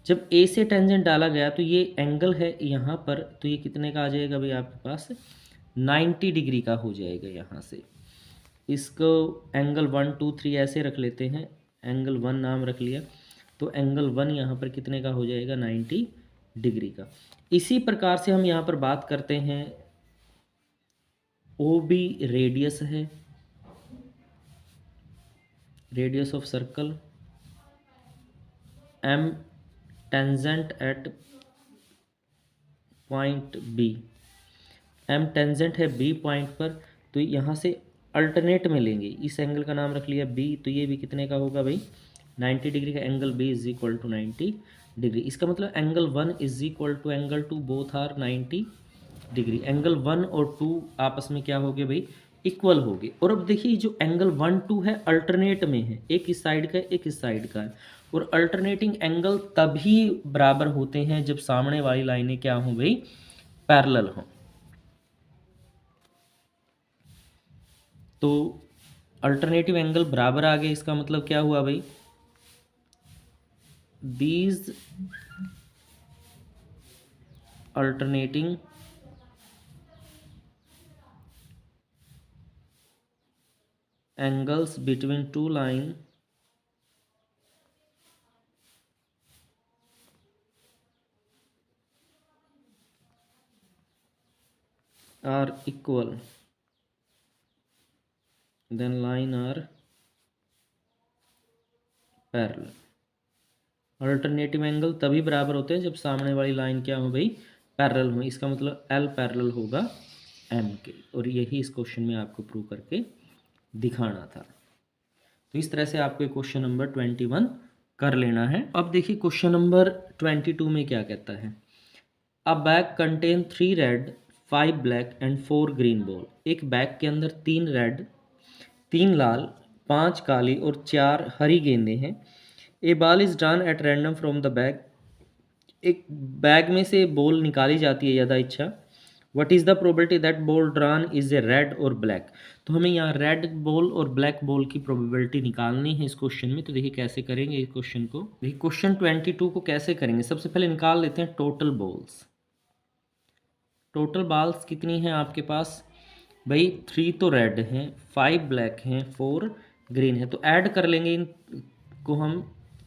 A: जब ए से टेंजेंट डाला गया तो ये एंगल है यहाँ पर, तो ये कितने का आ जाएगा भाई आपके पास, 90 डिग्री का हो जाएगा। यहाँ से इसको एंगल 1 2 3 ऐसे रख लेते हैं, एंगल 1 नाम रख लिया, तो एंगल 1 यहाँ पर कितने का हो जाएगा, 90 डिग्री का। इसी प्रकार से हम यहाँ पर बात करते हैं, ओ बी रेडियस है, radius of circle, M tangent at point B, M tangent है बी पॉइंट पर, तो यहाँ से अल्टरनेट में लेंगे, इस एंगल का नाम रख लिया बी, तो ये भी कितने का होगा भाई, 90 डिग्री का, angle B is equal to 90 degree. इसका मतलब angle 1 is equal to angle 2, both are 90 degree. Angle 1 और 2 आपस में क्या हो गए भाई, इक्वल हो गए। और अब देखिए जो एंगल 1 2 है अल्टरनेट में है, एक इस साइड का एक इस साइड का है, और अल्टरनेटिंग एंगल तभी बराबर होते हैं जब सामने वाली लाइनें क्या हों भाई, पैरेलल हों। तो अल्टरनेटिव एंगल बराबर आ गए, इसका मतलब क्या हुआ भाई, these alternating angles between two line are equal, then line are parallel। Alternative angle तभी बराबर होते हैं जब सामने वाली लाइन क्या हो भाई, पैरेलल हो। इसका मतलब एल पैरेलल होगा एम के, और यही इस क्वेश्चन में आपको प्रूव करके दिखाना था। तो इस तरह से आपको क्वेश्चन नंबर 21 कर लेना है। अब देखिए क्वेश्चन नंबर 22 में क्या कहता है, अ bag contain 3 red 5 black and 4 green ball. एक बैग के अंदर 3 रेड 3 लाल 5 काली और 4 हरी गेंदें हैं। A ball is drawn at random from the bag. एक बैग में से बॉल निकाली जाती है यदा इच्छा, what is the probability that ball drawn is a red और ब्लैक। तो हमें यहाँ रेड बॉल और ब्लैक बॉल की प्रोबेबिलिटी निकालनी है इस क्वेश्चन में। तो देखिए कैसे करेंगे इस क्वेश्चन को। देखिए क्वेश्चन 22 को कैसे करेंगे, सबसे पहले निकाल लेते हैं टोटल बॉल्स। टोटल बॉल्स कितनी हैं आपके पास भाई, 3 तो रेड हैं, 5 ब्लैक हैं, 4 ग्रीन है। तो ऐड कर लेंगे इनको हम,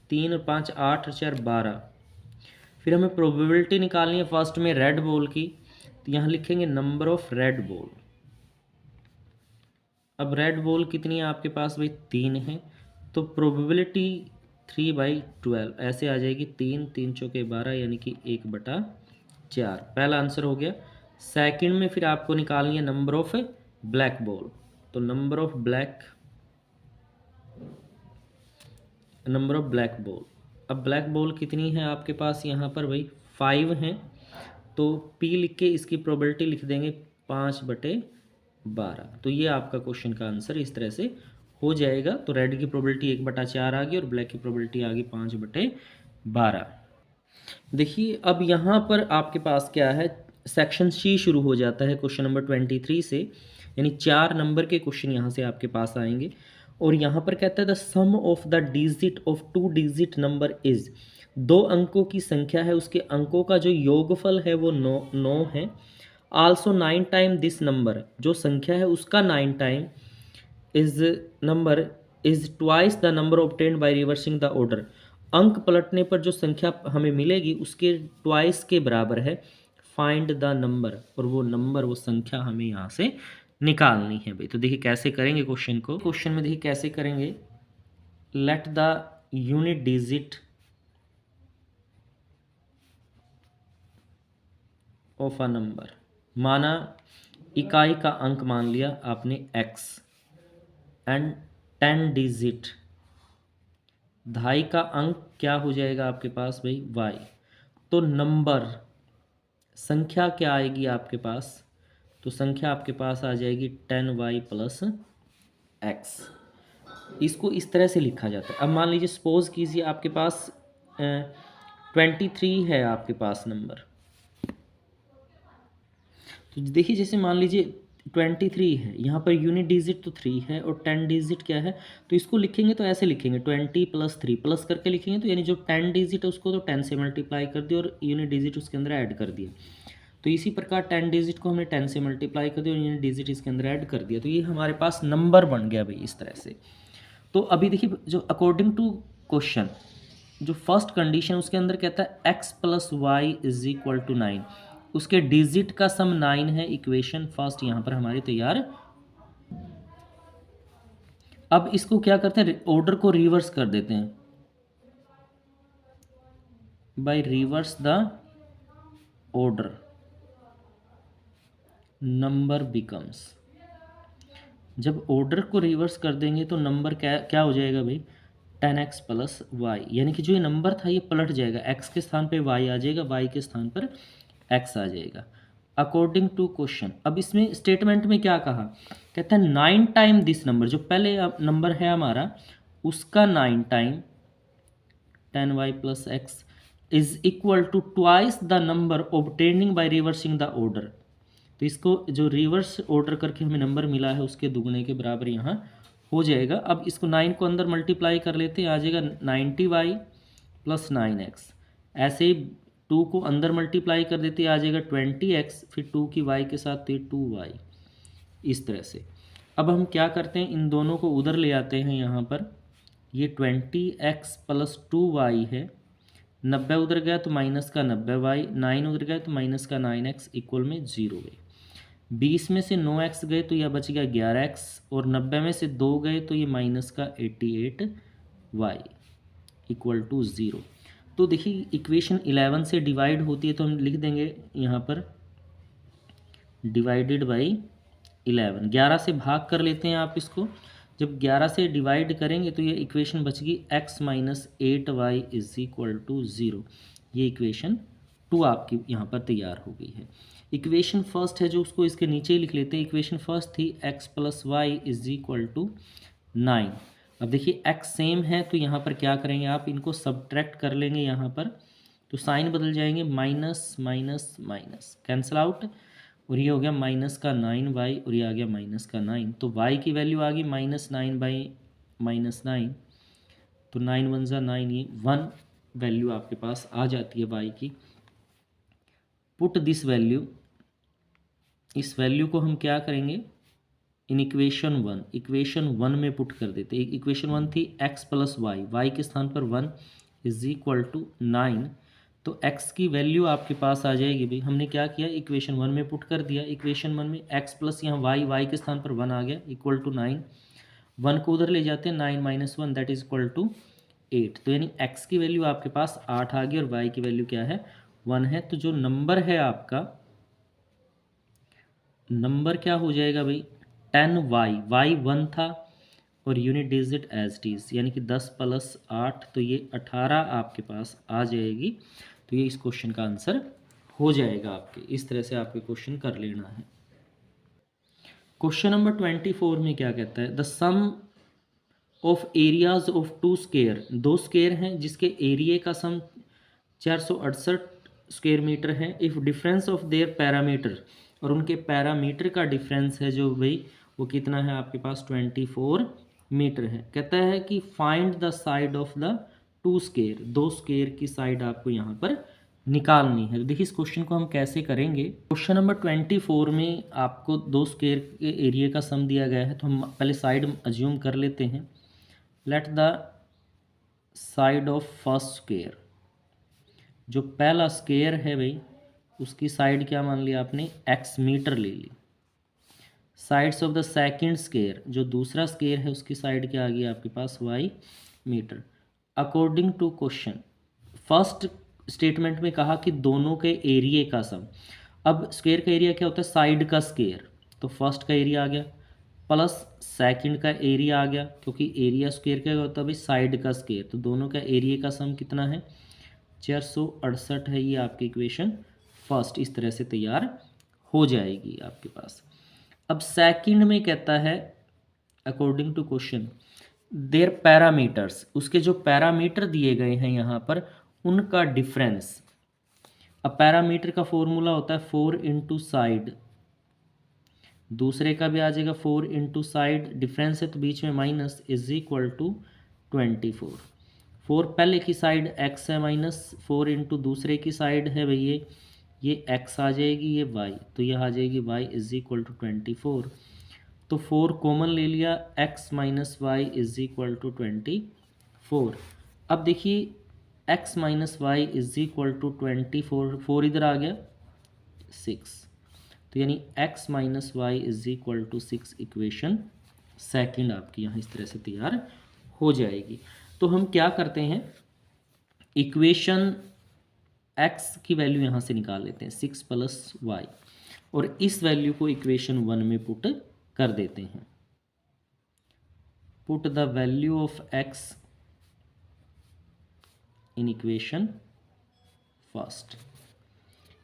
A: 3 और 5 8 और 4 12। फिर हमें प्रोबेबिलिटी निकालनी है फर्स्ट में रेड बॉल की, तो यहाँ लिखेंगे नंबर ऑफ रेड बॉल। अब रेड बॉल कितनी है आपके पास भाई, 3 है। तो प्रोबेबिलिटी 3/12 ऐसे आ जाएगी, 3 3 चौके 12 यानी कि 1/4। पहला आंसर हो गया। सेकंड में फिर आपको निकालनी है नंबर ऑफ ब्लैक बॉल। तो नंबर ऑफ ब्लैक बॉल। अब ब्लैक बॉल कितनी है आपके पास यहाँ पर भाई, 5 हैं। तो P लिख के इसकी प्रोबेबिलिटी लिख देंगे 5/12। तो ये आपका क्वेश्चन का आंसर इस तरह से हो जाएगा। तो रेड की प्रोबेबिलिटी 1/4 आ गई और ब्लैक की प्रोबेबिलिटी आ गई 5/12। देखिए अब यहाँ पर आपके पास क्या है, सेक्शन C शुरू हो जाता है क्वेश्चन नंबर 23 से, यानी 4 नंबर के क्वेश्चन यहाँ से आपके पास आएंगे। और यहाँ पर कहता है the sum of the digit of 2 digit number is, 2 अंकों की संख्या है, उसके अंकों का जो योगफल है वो 9 है। आल्सो 9 टाइम दिस नंबर, जो संख्या है उसका 9 time is number is twice the number obtained by reversing the order. अंक पलटने पर जो संख्या हमें मिलेगी उसके ट्वाइस के बराबर है। फाइंड द नंबर, और वो नंबर, वो संख्या हमें यहाँ से निकालनी है भाई। तो देखिए कैसे करेंगे क्वेश्चन को। क्वेश्चन में देखिए कैसे करेंगे, let the unit digit of a number, माना इकाई का अंक मान लिया आपने x, एंड 10 डिजिट, दहाई का अंक क्या हो जाएगा आपके पास भाई, y। तो नंबर, संख्या क्या आएगी आपके पास, तो संख्या आपके पास आ जाएगी 10y प्लस x। इसको इस तरह से लिखा जाता है। अब मान लीजिए सपोज कीजिए आपके पास 23 है आपके पास नंबर। तो देखिए जैसे मान लीजिए 23 है, यहाँ पर यूनिट डिजिट तो 3 है और 10 डिजिट क्या है, तो इसको लिखेंगे तो ऐसे लिखेंगे 20 + 3 प्लस करके लिखेंगे। तो यानी जो 10 डिजिट है उसको तो 10 से मल्टीप्लाई कर दिया और यूनिट डिजिट उसके अंदर ऐड कर दिया। तो इसी प्रकार 10 डिजिट को हमने 10 से मल्टीप्लाई कर दिया और यूनिट डिजिट इसके अंदर ऐड कर दिया। तो ये हमारे पास नंबर बन गया भाई इस तरह से। तो अभी देखिए जो अकॉर्डिंग टू क्वेश्चन जो फर्स्ट कंडीशन उसके अंदर कहता है x + y = 9, उसके डिजिट का सम 9 है। इक्वेशन फर्स्ट यहाँ पर हमारी तैयार। अब इसको क्या करते हैं, ऑर्डर को रिवर्स कर देते हैं, by reverse the order number becomes. जब ऑर्डर को रिवर्स कर देंगे तो नंबर क्या क्या हो जाएगा भाई, 10x + y, यानी कि जो ये नंबर था ये पलट जाएगा, x के स्थान पे y आ जाएगा, y के स्थान पर x आ जाएगा अकॉर्डिंग टू क्वेश्चन। अब इसमें स्टेटमेंट में क्या कहा, कहता है 9 टाइम दिस नंबर, जो पहले नंबर है हमारा उसका 9 time 10y + x is equal to twice the number obtaining by reversing the order. तो इसको जो रिवर्स ऑर्डर करके हमें नंबर मिला है उसके दुगने के बराबर यहाँ हो जाएगा। अब इसको 9 को अंदर मल्टीप्लाई कर लेते हैं, आ जाएगा 90y + 9x। ऐसे ही 2 को अंदर मल्टीप्लाई कर देते हैं, आ जाएगा 20x, फिर 2 की y के साथ 2y, इस तरह से। अब हम क्या करते हैं, इन दोनों को उधर ले आते हैं। यहाँ पर ये 20x + 2y है, 90 उधर गया तो माइनस का 90y, 9 उधर गया तो माइनस का 9x इक्वल में 0 गए। 20 में से 9x गए तो यह बच गया 11x, और 90 में से 2 गए तो ये माइनस का 88y इक्वल टू 0। तो देखिए इक्वेशन 11 से डिवाइड होती है तो हम लिख देंगे यहाँ पर डिवाइडेड बाई 11। 11 से भाग कर लेते हैं आप इसको, जब 11 से डिवाइड करेंगे तो ये इक्वेशन बच गई x - 8y = 0। ये इक्वेशन 2 आपकी यहाँ पर तैयार हो गई है। इक्वेशन फर्स्ट है जो उसको इसके नीचे ही लिख लेते हैं। इक्वेशन फर्स्ट थी x + y = 9। अब देखिए x सेम है तो यहाँ पर क्या करेंगे आप, इनको सब्ट्रैक्ट कर लेंगे यहाँ पर, तो साइन बदल जाएंगे, minus minus minus cancel out, और ये हो गया माइनस का 9y और ये आ गया माइनस का 9। तो y की वैल्यू आ गई -9/-9, तो 9 वन ज़ा 9, ये 1 वैल्यू आपके पास आ जाती है y की। पुट दिस वैल्यू, इस वैल्यू को हम क्या करेंगे, इन इक्वेशन वन में पुट कर देते। इक्वेशन 1 थी x प्लस वाई के स्थान पर 1 इज इक्वल टू 9। तो x की वैल्यू आपके पास आ जाएगी भाई, हमने क्या किया, इक्वेशन 1 में पुट कर दिया। इक्वेशन 1 में x प्लस यहाँ y के स्थान पर 1 आ गया इक्वल टू 9। 1 को उधर ले जाते हैं, 9 minus 1 that is equal to 8। तो यानी x की वैल्यू आपके पास 8 आ गई और y की वैल्यू क्या है, 1 है। तो जो नंबर है आपका, नंबर क्या हो जाएगा भाई, 10y, y 1 था और unit digit as it is, यानी कि 10 प्लस 8, तो ये 18 आपके पास आ जाएगी। तो ये इस क्वेश्चन का आंसर हो जाएगा आपके। इस तरह से आपके क्वेश्चन कर लेना है। क्वेश्चन नंबर 24 में क्या कहता है, the sum of areas of 2 square, 2 square हैं जिसके एरिया का सम 468 स्क्वायर मीटर है। If difference of their parameter, और उनके पैरामीटर का डिफरेंस है जो भाई वो कितना है आपके पास, 24 मीटर है। कहता है कि find the side of the 2 square, 2 square की साइड आपको यहाँ पर निकालनी है। देखिए इस क्वेश्चन को हम कैसे करेंगे। क्वेश्चन नंबर 24 में आपको 2 स्क्वायर के एरिया का सम दिया गया है, तो हम पहले साइड अज्यूम कर लेते हैं। Let the side of first square, जो पहला स्क्वायर है भाई उसकी साइड क्या मान लिया आपने, x मीटर ले ली। Sides of the second square, जो दूसरा स्क्वायर है उसकी साइड क्या आ गई आपके पास, y metre. According to question, first statement में कहा कि दोनों के एरिया का सम। अब स्क्वायर का एरिया क्या होता है, साइड का स्क्वायर, तो फर्स्ट का एरिया आ गया प्लस सेकंड का एरिया आ गया, क्योंकि एरिया स्क्वायर क्या होता है भाई, साइड का स्क्वायर, तो दोनों का एरिया का सम कितना है, 468 है। ये आपकी इक्वेशन फर्स्ट इस तरह से तैयार हो जाएगी आपके पास। अब सेकंड में कहता है according to question their parameters, उसके जो पैरामीटर दिए गए हैं यहाँ पर उनका डिफरेंस। अब पैरामीटर का फॉर्मूला होता है 4 इंटू साइड, दूसरे का भी आ जाएगा 4 इंटू साइड, डिफरेंस है तो बीच में माइनस, इज इक्वल टू 24। 4 पहले की साइड x है माइनस 4 इंटू दूसरे की साइड है भैया ये x आ जाएगी, ये y, तो ये आ जाएगी y इज इक्वल टू 24। तो 4 कॉमन ले लिया, x minus y is equal to 24। अब देखिए x minus y is equal to 24, 4 इधर आ गया 6, तो यानी x minus y is equal to 6 equation second आपकी यहाँ इस तरह से तैयार हो जाएगी। तो हम क्या करते हैं, इक्वेशन x की वैल्यू यहाँ से निकाल लेते हैं 6 प्लस वाई, और इस वैल्यू को इक्वेशन 1 में पुट कर देते हैं। Put the value of x in equation first.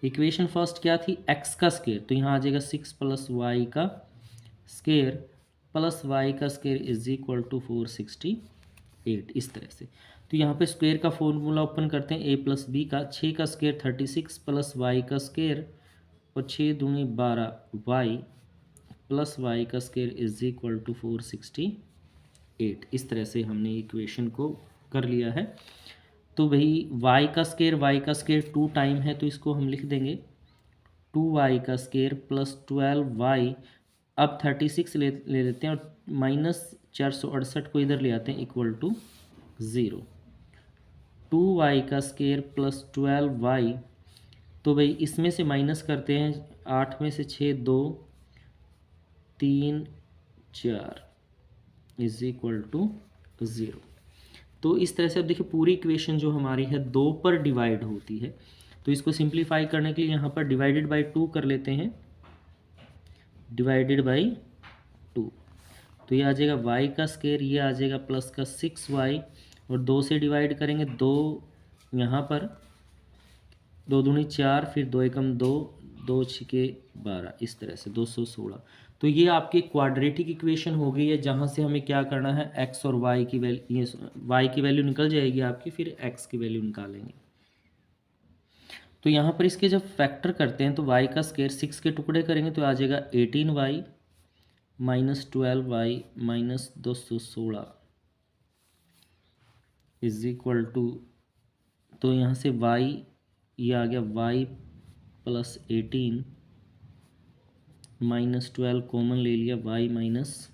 A: Equation first क्या थी, x का स्क्वायर, तो यहाँ आ जाएगा 6 प्लस वाई का स्क्वायर प्लस वाई का स्क्वायर इज इक्वल टू 468, इस तरह से। तो यहाँ पे स्क्वायर का फॉर्मूला ओपन करते हैं, a प्लस बी का, 6 का स्क्वायर 36 प्लस वाई का स्क्वायर और 6 दूनी 12 वाई प्लस वाई का स्क्वायर इज इक्वल टू 468। इस तरह से हमने इक्वेशन को कर लिया है। तो भाई y का स्क्वायर 2 टाइम है, तो इसको हम लिख देंगे 2y का स्क्वायर प्लस 12y। अब 36 ले लेते हैं और माइनस 468 को इधर ले आते हैं इक्वल टू 0। 2y का स्क्वायर प्लस 12y, तो भाई इसमें से माइनस करते हैं, 8 में से 6 2 3 4 इज इक्वल टू 0। तो इस तरह से अब देखिए पूरी इक्वेशन जो हमारी है 2 पर डिवाइड होती है, तो इसको सिंप्लीफाई करने के लिए यहाँ पर डिवाइडेड बाई 2 कर लेते हैं, डिवाइडेड बाई 2, तो ये आ जाएगा y का स्क्वायर, ये आ जाएगा प्लस का 6y, और 2 से डिवाइड करेंगे, 2 यहाँ पर 2 दूनी 4, फिर 2 एकम 2, 2 छिके 12, इस तरह से 216। तो ये आपकी क्वाड्रेटिक इक्वेशन हो गई है, जहाँ से हमें क्या करना है, x और y की वैल्यू, ये y की वैल्यू निकल जाएगी आपकी, फिर x की वैल्यू निकालेंगे। तो यहाँ पर इसके जब फैक्टर करते हैं तो y का स्क्वायर 6 के टुकड़े करेंगे तो आ जाएगा 18y minus 12y minus 216 is equal to, तो यहाँ से y ये आ गया y प्लस 18 माइनस 12 कॉमन ले लिया, y minus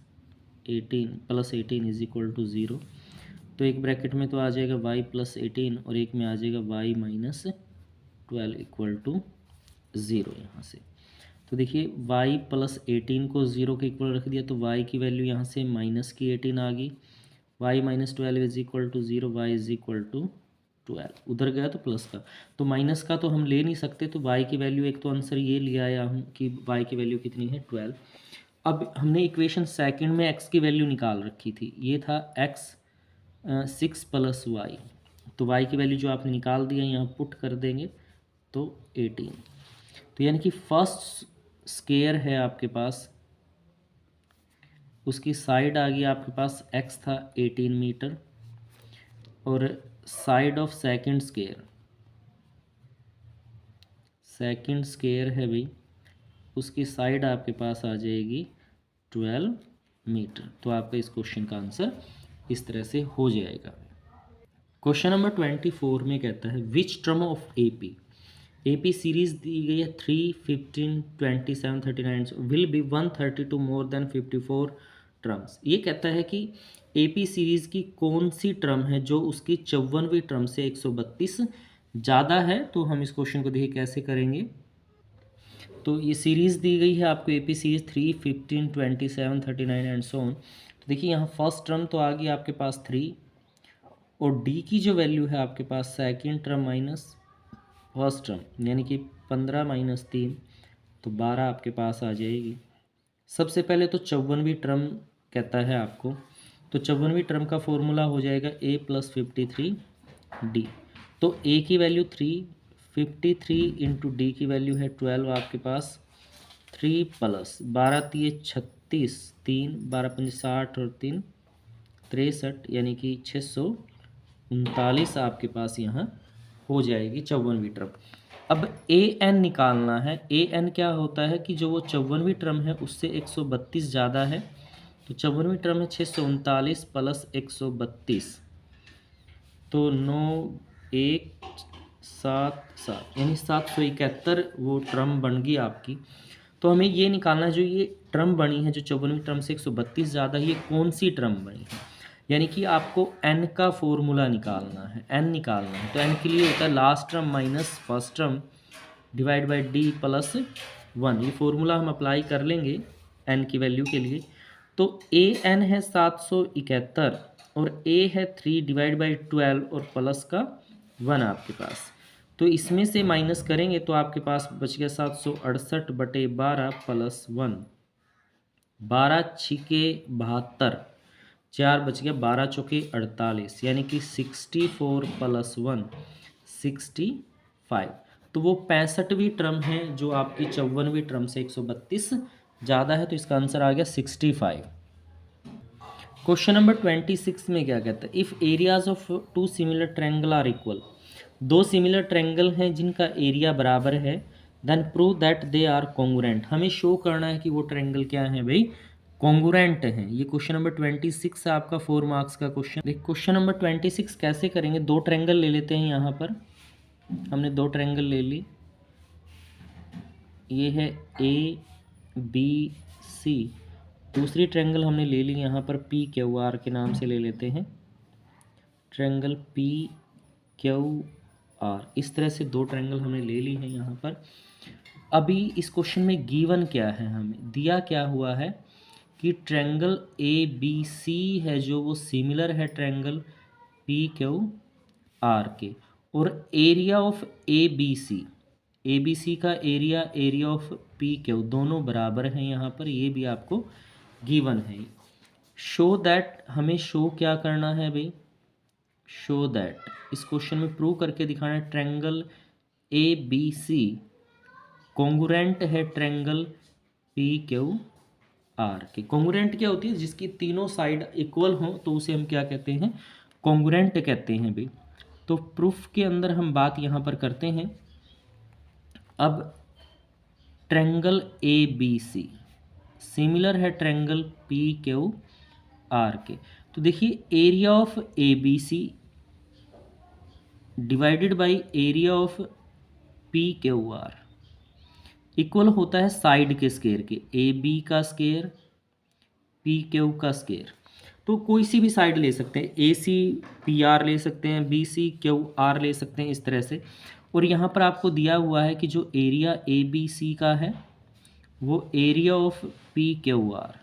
A: 18 plus 18 is equal to 0। तो एक ब्रैकेट में तो आ जाएगा y प्लस 18 और एक में आ जाएगा y माइनस 12 इक्वल टू 0 यहाँ से। तो देखिए y प्लस 18 को 0 के इक्वल रख दिया तो y की वैल्यू यहाँ से माइनस की 18 आ गई, y minus 12 is equal to 0, y is equal to 12, उधर गया तो प्लस का, तो माइनस का तो हम ले नहीं सकते, तो y की वैल्यू, एक तो आंसर ये लिया आया हम कि y की वैल्यू कितनी है 12। अब हमने इक्वेशन सेकंड में x की वैल्यू निकाल रखी थी, ये था x 6 प्लस वाई, तो y की वैल्यू जो आपने निकाल दिया यहाँ पुट कर देंगे तो 18। तो यानी कि फर्स्ट स्क्वायर है आपके पास, उसकी साइड आ गई आपके पास, x था 18 मीटर, और साइड ऑफ सेकंड स्क्वायर है भाई, उसकी साइड आपके पास आ जाएगी 12 मीटर। तो आपका इस क्वेश्चन का आंसर इस तरह से हो जाएगा। क्वेश्चन नंबर 24 में कहता है which term of AP series दी गई है 3, 15, 27, 39 will be 132 more than 54 terms. ये कहता है कि एपी सीरीज की कौन सी टर्म है जो उसकी 54वीं टर्म से 132 ज़्यादा है। तो हम इस क्वेश्चन को देखिए कैसे करेंगे। तो ये सीरीज़ दी गई है आपको AP series 3, 15, 27, 39 and so on. तो देखिए यहाँ फर्स्ट टर्म तो आ गई आपके पास 3, और डी की जो वैल्यू है आपके पास second term minus first term, यानी कि 15 माइनस 3, तो 12 आपके पास आ जाएगी। सबसे पहले तो 54वीं टर्म कहता है आपको, तो 54वीं टर्म का फॉर्मूला हो जाएगा a प्लस 53d। तो a की वैल्यू 3, 53 इंटू डी की वैल्यू है 12 आपके पास, 3 प्लस 12 3 36, 3 12 5 60 और 3 63, यानी कि 639 आपके पास यहाँ हो जाएगी 54वीं टर्म। अब ए एन निकालना है। ए एन क्या होता है कि जो वो 54वीं टर्म है उससे 132 ज़्यादा है, तो 54वीं टर्म है 639 प्लस 132, तो 9 1 7 7 यानी 771 वो टर्म बन गई आपकी। तो हमें ये निकालना है जो ये टर्म बनी है जो 54वीं टर्म से 132 ज़्यादा, ये कौन सी टर्म बनी है, यानी कि आपको n का फॉर्मूला निकालना है, n निकालना है। तो n के लिए होता है last term minus first term divide by d plus 1। ये फॉर्मूला हम अप्लाई कर लेंगे n की वैल्यू के लिए। तो a n है 771 और a है 3 डिवाइड बाई 12 और प्लस का 1 आपके पास। तो इसमें से माइनस करेंगे तो आपके पास बच गया 768 बटे 12 प्लस 1, 12 छिके 72, 4 बच गया, 12 चौके 48, यानी कि 64 प्लस 1 65। तो वो 65वीं टर्म है जो आपकी 54वीं टर्म से 132 ज़्यादा है, तो इसका आंसर आ गया 65। क्वेश्चन नंबर 26 में क्या कहता है, if areas of 2 similar triangle are equal, 2 similar triangle हैं जिनका एरिया बराबर है, then prove that they are congruent. हमें शो करना है कि वो ट्रायंगल क्या है भाई, कॉन्ग्रुएंट हैं। ये क्वेश्चन नंबर 26 है आपका 4 मार्क्स का क्वेश्चन। देख क्वेश्चन नंबर 26 कैसे करेंगे, 2 ट्रायंगल ले लेते हैं। यहाँ पर हमने 2 ट्रायंगल ले ली, ये है ABC, दूसरी ट्रायंगल हमने ले ली यहाँ पर PQR के नाम से ले लेते हैं, ट्रायंगल PQR। इस तरह से 2 ट्रायंगल हमने ले ली हैं यहाँ पर। अभी इस क्वेश्चन में गिवन क्या है, हमें दिया क्या हुआ है कि ट्रायंगल ABC है जो वो सिमिलर है ट्रायंगल PQR के, और एरिया ऑफ ABC का एरिया ऑफ PQ दोनों बराबर हैं यहाँ पर, ये भी आपको गिवन है। शो दैट, हमें शो क्या करना है भाई, शो दैट इस क्वेश्चन में प्रूव करके दिखाना है ट्रायंगल ABC कॉन्ग्रुएंट है ट्रायंगल PQR के। कॉन्ग्रुएंट क्या होती है, जिसकी तीनों साइड इक्वल हो तो उसे हम क्या कहते हैं, कॉन्ग्रुएंट कहते हैं भाई। तो प्रूफ के अंदर हम बात यहाँ पर करते हैं अब triangle A B C similar है ट्रायंगल पी क्यू आर के। तो देखिए area of A B C divided by area of P Q R equal होता है साइड के स्केयर के, ए बी का स्केयर पी क्यू का स्केयर। तो कोई सी भी साइड ले सकते हैं, ए सी पी आर ले सकते हैं, बी सी क्यू आर ले सकते हैं, इस तरह से। और यहाँ पर आपको दिया हुआ है कि जो एरिया ए बी सी का है वो area of P Q are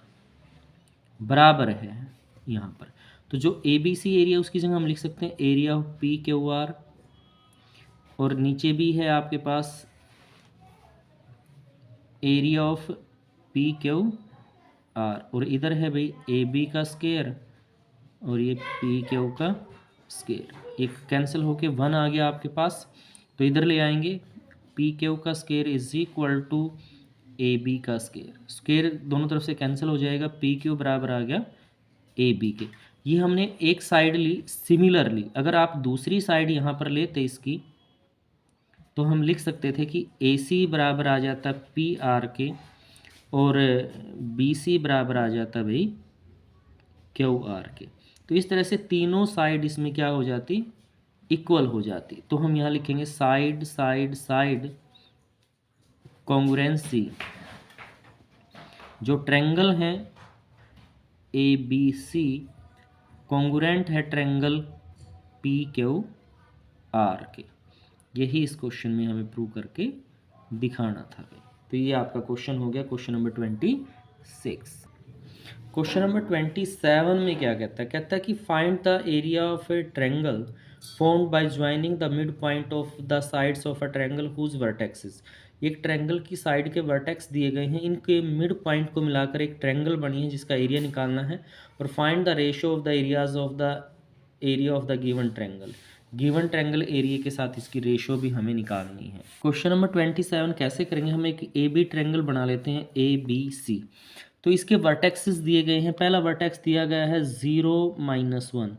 A: बराबर है यहाँ पर। तो जो ए बी सी एरिया उसकी जगह हम लिख सकते हैं area of P Q R, और नीचे भी है आपके पास area of P Q R, और इधर है भाई ए बी का स्केयर और ये पी क्यू का स्केयर। एक कैंसिल होके 1 आ गया आपके पास, तो इधर ले आएंगे पी क्यू का square is equal to A B का स्केयर। स्केयर दोनों तरफ से कैंसिल हो जाएगा, पी क्यू बराबर आ गया ए बी के। ये हमने एक साइड ली। सिमिलरली अगर आप दूसरी साइड यहाँ पर लेते इसकी, तो हम लिख सकते थे कि ए सी बराबर आ जाता पी आर के और बी सी बराबर आ जाता भाई क्यू आर के। तो इस तरह से तीनों साइड इसमें क्या हो जाती, इक्वल हो जाती। तो हम यहाँ लिखेंगे साइड साइड साइड कॉन्ग्रुएंसी। जो ट्रायंगल है ए बी सी कॉन्ग्रुएंट है ट्रायंगल पी क्यू आर के। यही इस क्वेश्चन में हमें प्रूव करके दिखाना था भाई। तो ये आपका क्वेश्चन हो गया क्वेश्चन नंबर 26। क्वेश्चन नंबर 27 में क्या कहता है, कहता है कि find the area of a triangle formed by joining the mid point of the sides of a triangle whose vertexes. एक ट्रायंगल की साइड के वर्टेक्स दिए गए हैं, इनके मिड पॉइंट को मिलाकर एक ट्रायंगल बनी है जिसका एरिया निकालना है। और find the ratio of the areas of the area of the given triangle. Given triangle area के साथ इसकी रेशियो भी हमें निकालनी है। क्वेश्चन नंबर 27 कैसे करेंगे, हम एक ए बी ट्रायंगल बना लेते हैं ए बी सी। तो इसके वर्टेक्सेस दिए गए हैं। पहला वर्टेक्स दिया गया है 0 -1,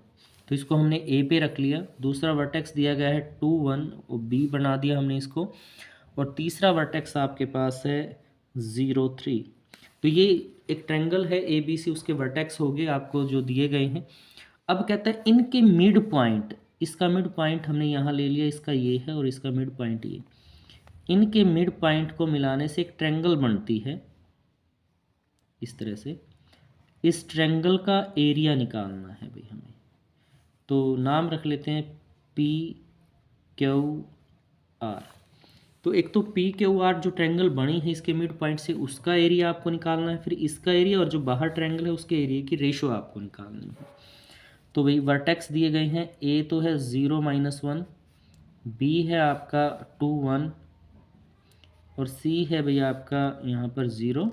A: तो इसको हमने ए पे रख लिया। दूसरा वर्टेक्स दिया गया है 2 1 और बी बना दिया हमने इसको। और तीसरा वर्टेक्स आपके पास है 0 3। तो ये एक ट्रायंगल है ए बी सी, उसके वर्टेक्स हो गए आपको जो दिए गए हैं। अब कहता है इनके मिड पॉइंट, इसका मिड पॉइंट हमने यहाँ ले लिया, इसका ये है और इसका मिड पॉइंट ये। इनके मिड पॉइंट को मिलाने से एक ट्रायंगल बनती है इस तरह से। इस ट्रायंगल का एरिया निकालना है भाई हमें। तो नाम रख लेते हैं पी क्यू आर। तो एक तो पी क्यू आर जो ट्रायंगल बनी है इसके मिड पॉइंट से, उसका एरिया आपको निकालना है। फिर इसका एरिया और जो बाहर ट्रायंगल है उसके एरिया की रेशो आपको निकालनी है। तो भाई वर्टेक्स दिए गए हैं, ए तो है 0 -1, बी है आपका 2 1 और सी है भैया आपका यहाँ पर 0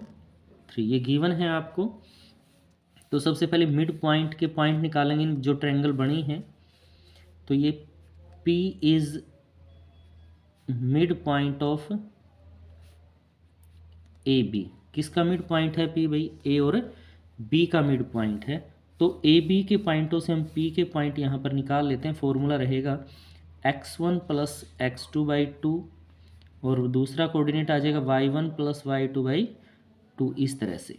A: 3। ये गिवन है आपको। तो सबसे पहले मिड पॉइंट के पॉइंट निकालेंगे जो ट्रायंगल बनी है। तो ये P is mid point of A B. किसका मिड पॉइंट है P भाई, ए और बी का मिड पॉइंट है। तो ए बी के पॉइंटों से हम P के पॉइंट यहाँ पर निकाल लेते हैं। फॉर्मूला रहेगा x1 + x2/2 और दूसरा कोऑर्डिनेट आ जाएगा y1 + y2/2। इस तरह से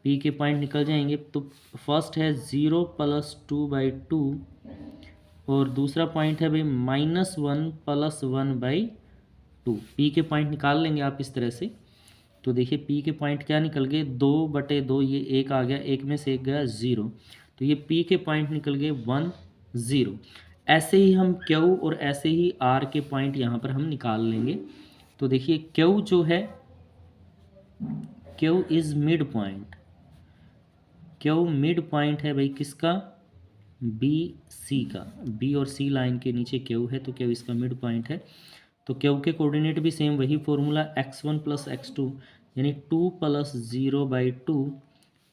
A: P के पॉइंट निकल जाएंगे। तो फर्स्ट है 0 + 2/2 और दूसरा पॉइंट है भाई -1 + 1/2। P के पॉइंट निकाल लेंगे आप इस तरह से। तो देखिए P के पॉइंट क्या निकल गए, 2/2, ये एक आ गया, एक में से एक गया 0। तो ये P के पॉइंट निकल गए 1 0। ऐसे ही हम Q और ऐसे ही R के पॉइंट यहाँ पर हम निकाल लेंगे। तो देखिए Q जो है, Q is mid point. Q mid point है भाई किसका, बी सी का। बी और सी लाइन के नीचे Q है, तो Q इसका मिड पॉइंट है। तो Q के कोऑर्डिनेट भी सेम वही फॉर्मूला x1 + x2 यानी 2 + 0/2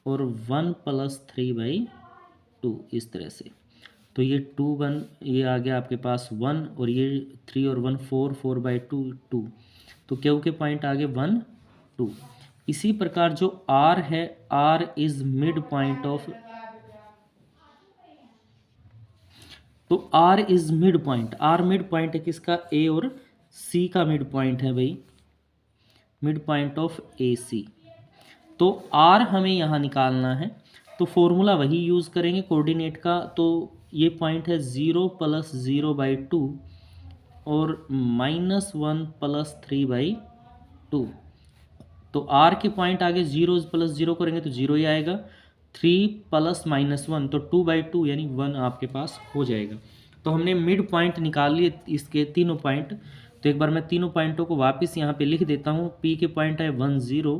A: और 1 + 3/2 इस तरह से। तो ये 2 1 ये आ गया आपके पास 1 और ये 3 और 1 4 4/2 2। तो Q के पॉइंट आ गए 1 2। इसी प्रकार जो R है, R is mid point of, तो R is mid point. R mid point है किसका, A और सी का मिड पॉइंट है भाई, मिड पॉइंट ऑफ ए सी। तो आर हमें यहाँ निकालना है, तो फॉर्मूला वही यूज़ करेंगे कोऑर्डिनेट का। तो ये पॉइंट है 0+0/2 और -1+3/2। तो आर के पॉइंट आगे 0+0 करेंगे तो 0 ही आएगा। 3 + -1 तो 2/2 यानी 1 आपके पास हो जाएगा। तो हमने मिड पॉइंट निकाल लिए इसके तीनों पॉइंट। तो एक बार मैं तीनों पॉइंटों को वापस यहाँ पे लिख देता हूँ। पी के पॉइंट है 1 0,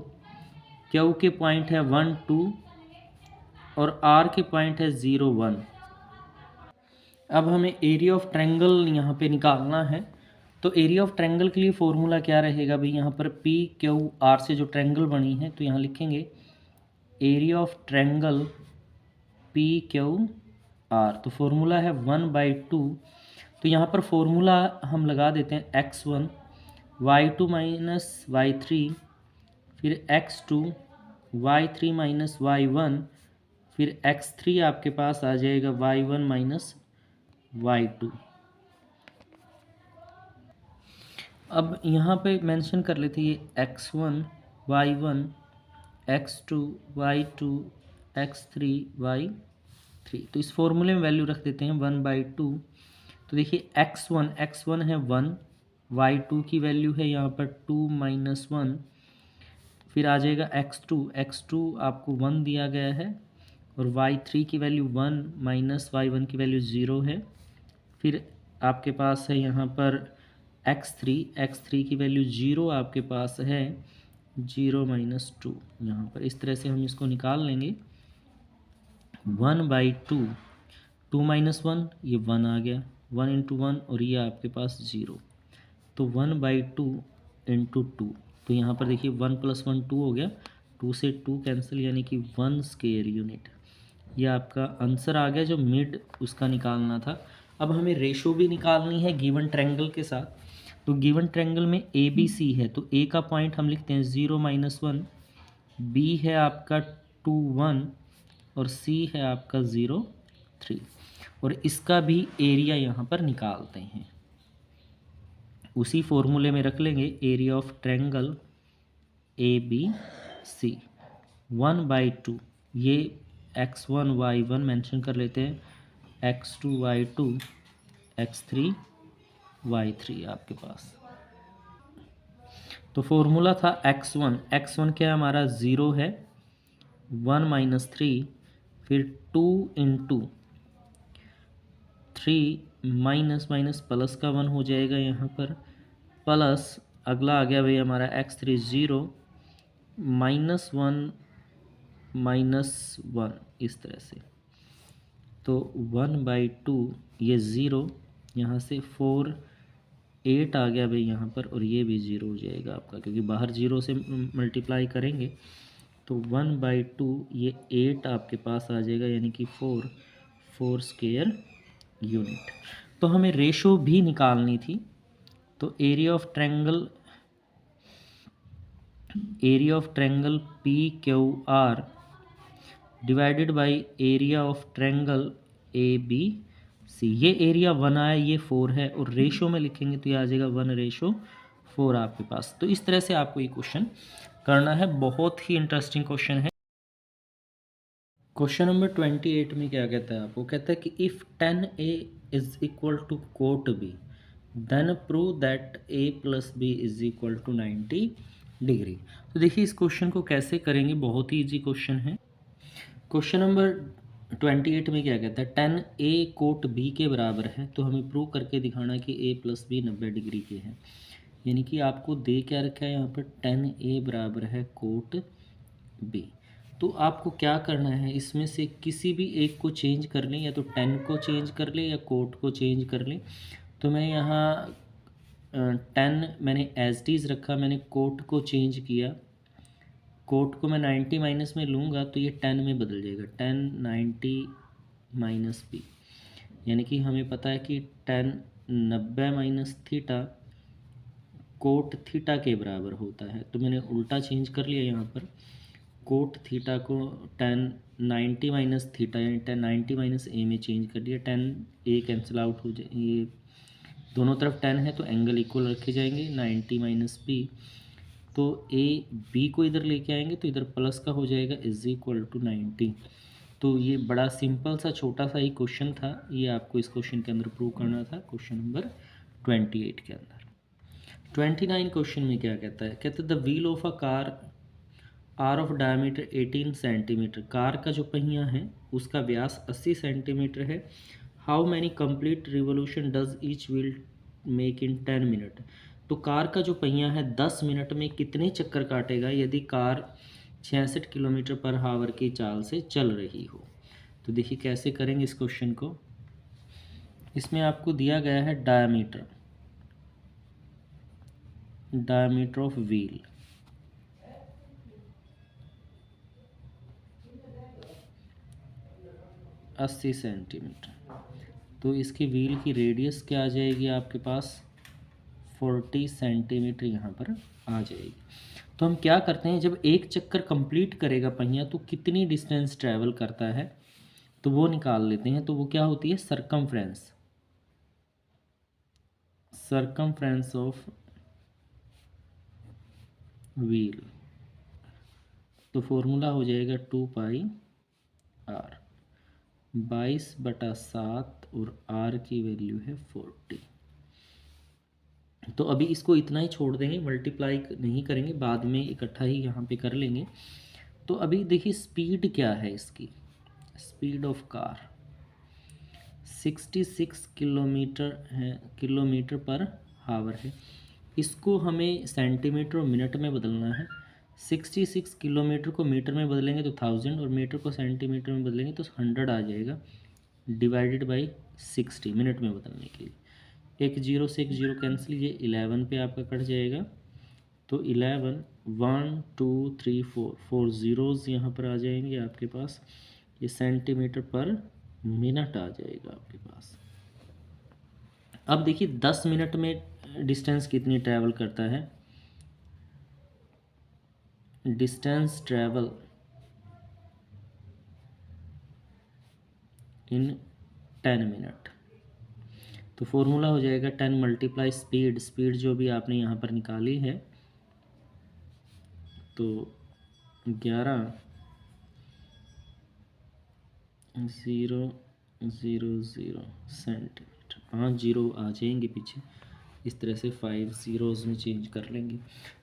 A: क्यू के पॉइंट है 1 2 और आर के पॉइंट है 0 1। अब हमें एरिया ऑफ ट्रायंगल यहाँ पे निकालना है। तो एरिया ऑफ ट्रायंगल के लिए फॉर्मूला क्या रहेगा भाई, यहाँ पर पी क्यू आर से जो ट्रायंगल बनी है, तो यहाँ लिखेंगे area of triangle P Q are. तो फॉर्मूला है 1/2। तो यहाँ पर फॉर्मूला हम लगा देते हैं x1 y2 - y3, फिर x2 y3 - y1, फिर x3 आपके पास आ जाएगा y1 - y2। अब यहाँ पे मेंशन कर लेते हैं ये x1 y1 x2 y2 x3 y3। तो इस फॉर्मूले में वैल्यू रख देते हैं 1/2। तो देखिए x1 है 1, y2 की वैल्यू है यहाँ पर 2 - 1, फिर आ जाएगा x2 आपको 1 दिया गया है और y3 की वैल्यू 1 - y1 की वैल्यू 0 है। फिर आपके पास है यहाँ पर x3 की वैल्यू 0 आपके पास है, 0 - 2 यहाँ पर। इस तरह से हम इसको निकाल लेंगे। 1/2, 2 - 1 ये 1 आ गया, 1 × 1 और ये आपके पास 0। तो 1/2 × 2। तो यहाँ पर देखिए 1 + 1 2 हो गया, 2 से 2 कैंसिल यानी कि 1 स्क्वायर यूनिट। ये आपका आंसर आ गया जो मिड उसका निकालना था। अब हमें रेशो भी निकालनी है गिवन ट्रायंगल के साथ। तो गिवन ट्रायंगल में ए बी सी है, तो ए का पॉइंट हम लिखते हैं 0 - 1, बी है आपका 2 1 और सी है आपका 0 3। और इसका भी एरिया यहाँ पर निकालते हैं, उसी फॉर्मूले में रख लेंगे area of triangle A B C. 1/2 ये x1 y1 मेंशन कर लेते हैं, x2 y2 x3 y3 आपके पास। तो फॉर्मूला था x1 क्या है हमारा 0 है, 1 - 3, फिर 2 × 3 माइनस माइनस प्लस का 1 हो जाएगा यहाँ पर, प्लस अगला आ गया भाई हमारा x3 0 -1 -1 इस तरह से। तो 1/2 ये 0, यहाँ से 4 8 आ गया भाई यहाँ पर, और ये भी 0 हो जाएगा आपका, क्योंकि बाहर 0 से मल्टीप्लाई करेंगे। तो 1/2 ये 8 आपके पास आ जाएगा, यानी कि 4 स्क्वायर यूनिट। तो हमें रेशो भी निकालनी थी। तो area of triangle P Q R divided by area of triangle A B C. ये एरिया 1 आया, ये 4 है, और रेशो में लिखेंगे तो ये आ जाएगा 1/4 आपके पास। तो इस तरह से आपको ये क्वेश्चन करना है। बहुत ही इंटरेस्टिंग क्वेश्चन है। क्वेश्चन नंबर 28 में क्या कहता है आपको, कहता है कि if 10a is equal to cot B then prove that a + b is equal to 90 degree. तो देखिए इस क्वेश्चन को कैसे करेंगे, बहुत ही इजी क्वेश्चन है। क्वेश्चन नंबर 28 में क्या कहता है, 10a कोट b के बराबर है, तो हमें प्रूव करके दिखाना है कि a + b 90 डिग्री के हैं। यानी कि आपको दे क्या रखा है यहाँ पर, 10a बराबर है कोट b। तो आपको क्या करना है, इसमें से किसी भी एक को चेंज कर लें, या तो 10 को चेंज कर लें या कोट को चेंज कर लें। तो मैं यहाँ 10 मैंने एज इट इज़ रखा, मैंने कोट को चेंज किया। कोट को मैं 90 माइनस में लूँगा तो ये 10 में बदल जाएगा, 10 90 - b। यानी कि हमें पता है कि 10 90 - थीटा कोट थीटा के बराबर होता है। तो मैंने उल्टा चेंज कर लिया यहाँ पर, कोट थीटा को 10 90 - थीटा यानी 10 90 - a में चेंज कर दिया। 10 a कैंसिल आउट हो जाए, ये दोनों तरफ 10 है तो एंगल इक्वल रखे जाएंगे, 90 माइनस बी, तो ए बी को इधर लेके आएंगे तो इधर प्लस का हो जाएगा इज इक्वल टू 90। तो ये बड़ा सिंपल सा छोटा सा ही क्वेश्चन था, ये आपको इस क्वेश्चन के अंदर प्रूव करना था, क्वेश्चन नंबर 28 के अंदर। 29 क्वेश्चन में क्या कहता है, कहता है the wheel of a car are of diameter 18 centimetre, car का जो पहिया है उसका व्यास 80 सेंटीमीटर है। How many complete revolution does each wheel make in 10 minute, तो कार का जो पहिया है 10 मिनट में कितने चक्कर काटेगा यदि कार 66 किलोमीटर पर हावर की चाल से चल रही हो। तो देखिए कैसे करेंगे इस क्वेश्चन को। इसमें आपको दिया गया है डायमीटर ऑफ व्हील, अस्सी सेंटीमीटर, तो इसकी व्हील की रेडियस क्या आ जाएगी आपके पास 40 सेंटीमीटर यहाँ पर आ जाएगी। तो हम क्या करते हैं, जब एक चक्कर कंप्लीट करेगा पहिया तो कितनी डिस्टेंस ट्रैवल करता है तो वो निकाल लेते हैं। तो वो क्या होती है, सरकमफ्रेंस ऑफ व्हील, तो फॉर्मूला हो जाएगा 2 पाई आर, 22/7 और आर की वैल्यू है 40। तो अभी इसको इतना ही छोड़ देंगे, मल्टीप्लाई नहीं करेंगे, बाद में इकट्ठा ही यहाँ पे कर लेंगे। तो अभी देखिए स्पीड क्या है इसकी, स्पीड ऑफ कार 66 किलोमीटर पर हावर है। इसको हमें सेंटीमीटर और मिनट में बदलना है। 66 किलोमीटर को मीटर में बदलेंगे तो 1000 और मीटर को सेंटीमीटर में बदलेंगे तो 100 आ जाएगा, डिवाइडेड बाई 60 मिनट में बदलने के लिए। एक जीरो से एक जीरो कैंसिल, ये 11 पे आपका कट जाएगा, तो 11 1 2 3 4 ज़ीरोज़ यहाँ पर आ जाएंगे आपके पास, ये सेंटीमीटर पर मिनट आ जाएगा आपके पास। अब देखिए 10 मिनट में डिस्टेंस कितनी ट्रैवल करता है, डिस्टेंस ट्रैवल इन 10 मिनट, तो फॉर्मूला हो जाएगा 10 मल्टीप्लाई स्पीड जो भी आपने यहाँ पर निकाली है, तो 11 0 0 0 सेंटीमीटर, 5 जीरो आ जाएंगे पीछे, इस तरह से 5 ज़ीरोज़ में चेंज कर लेंगे।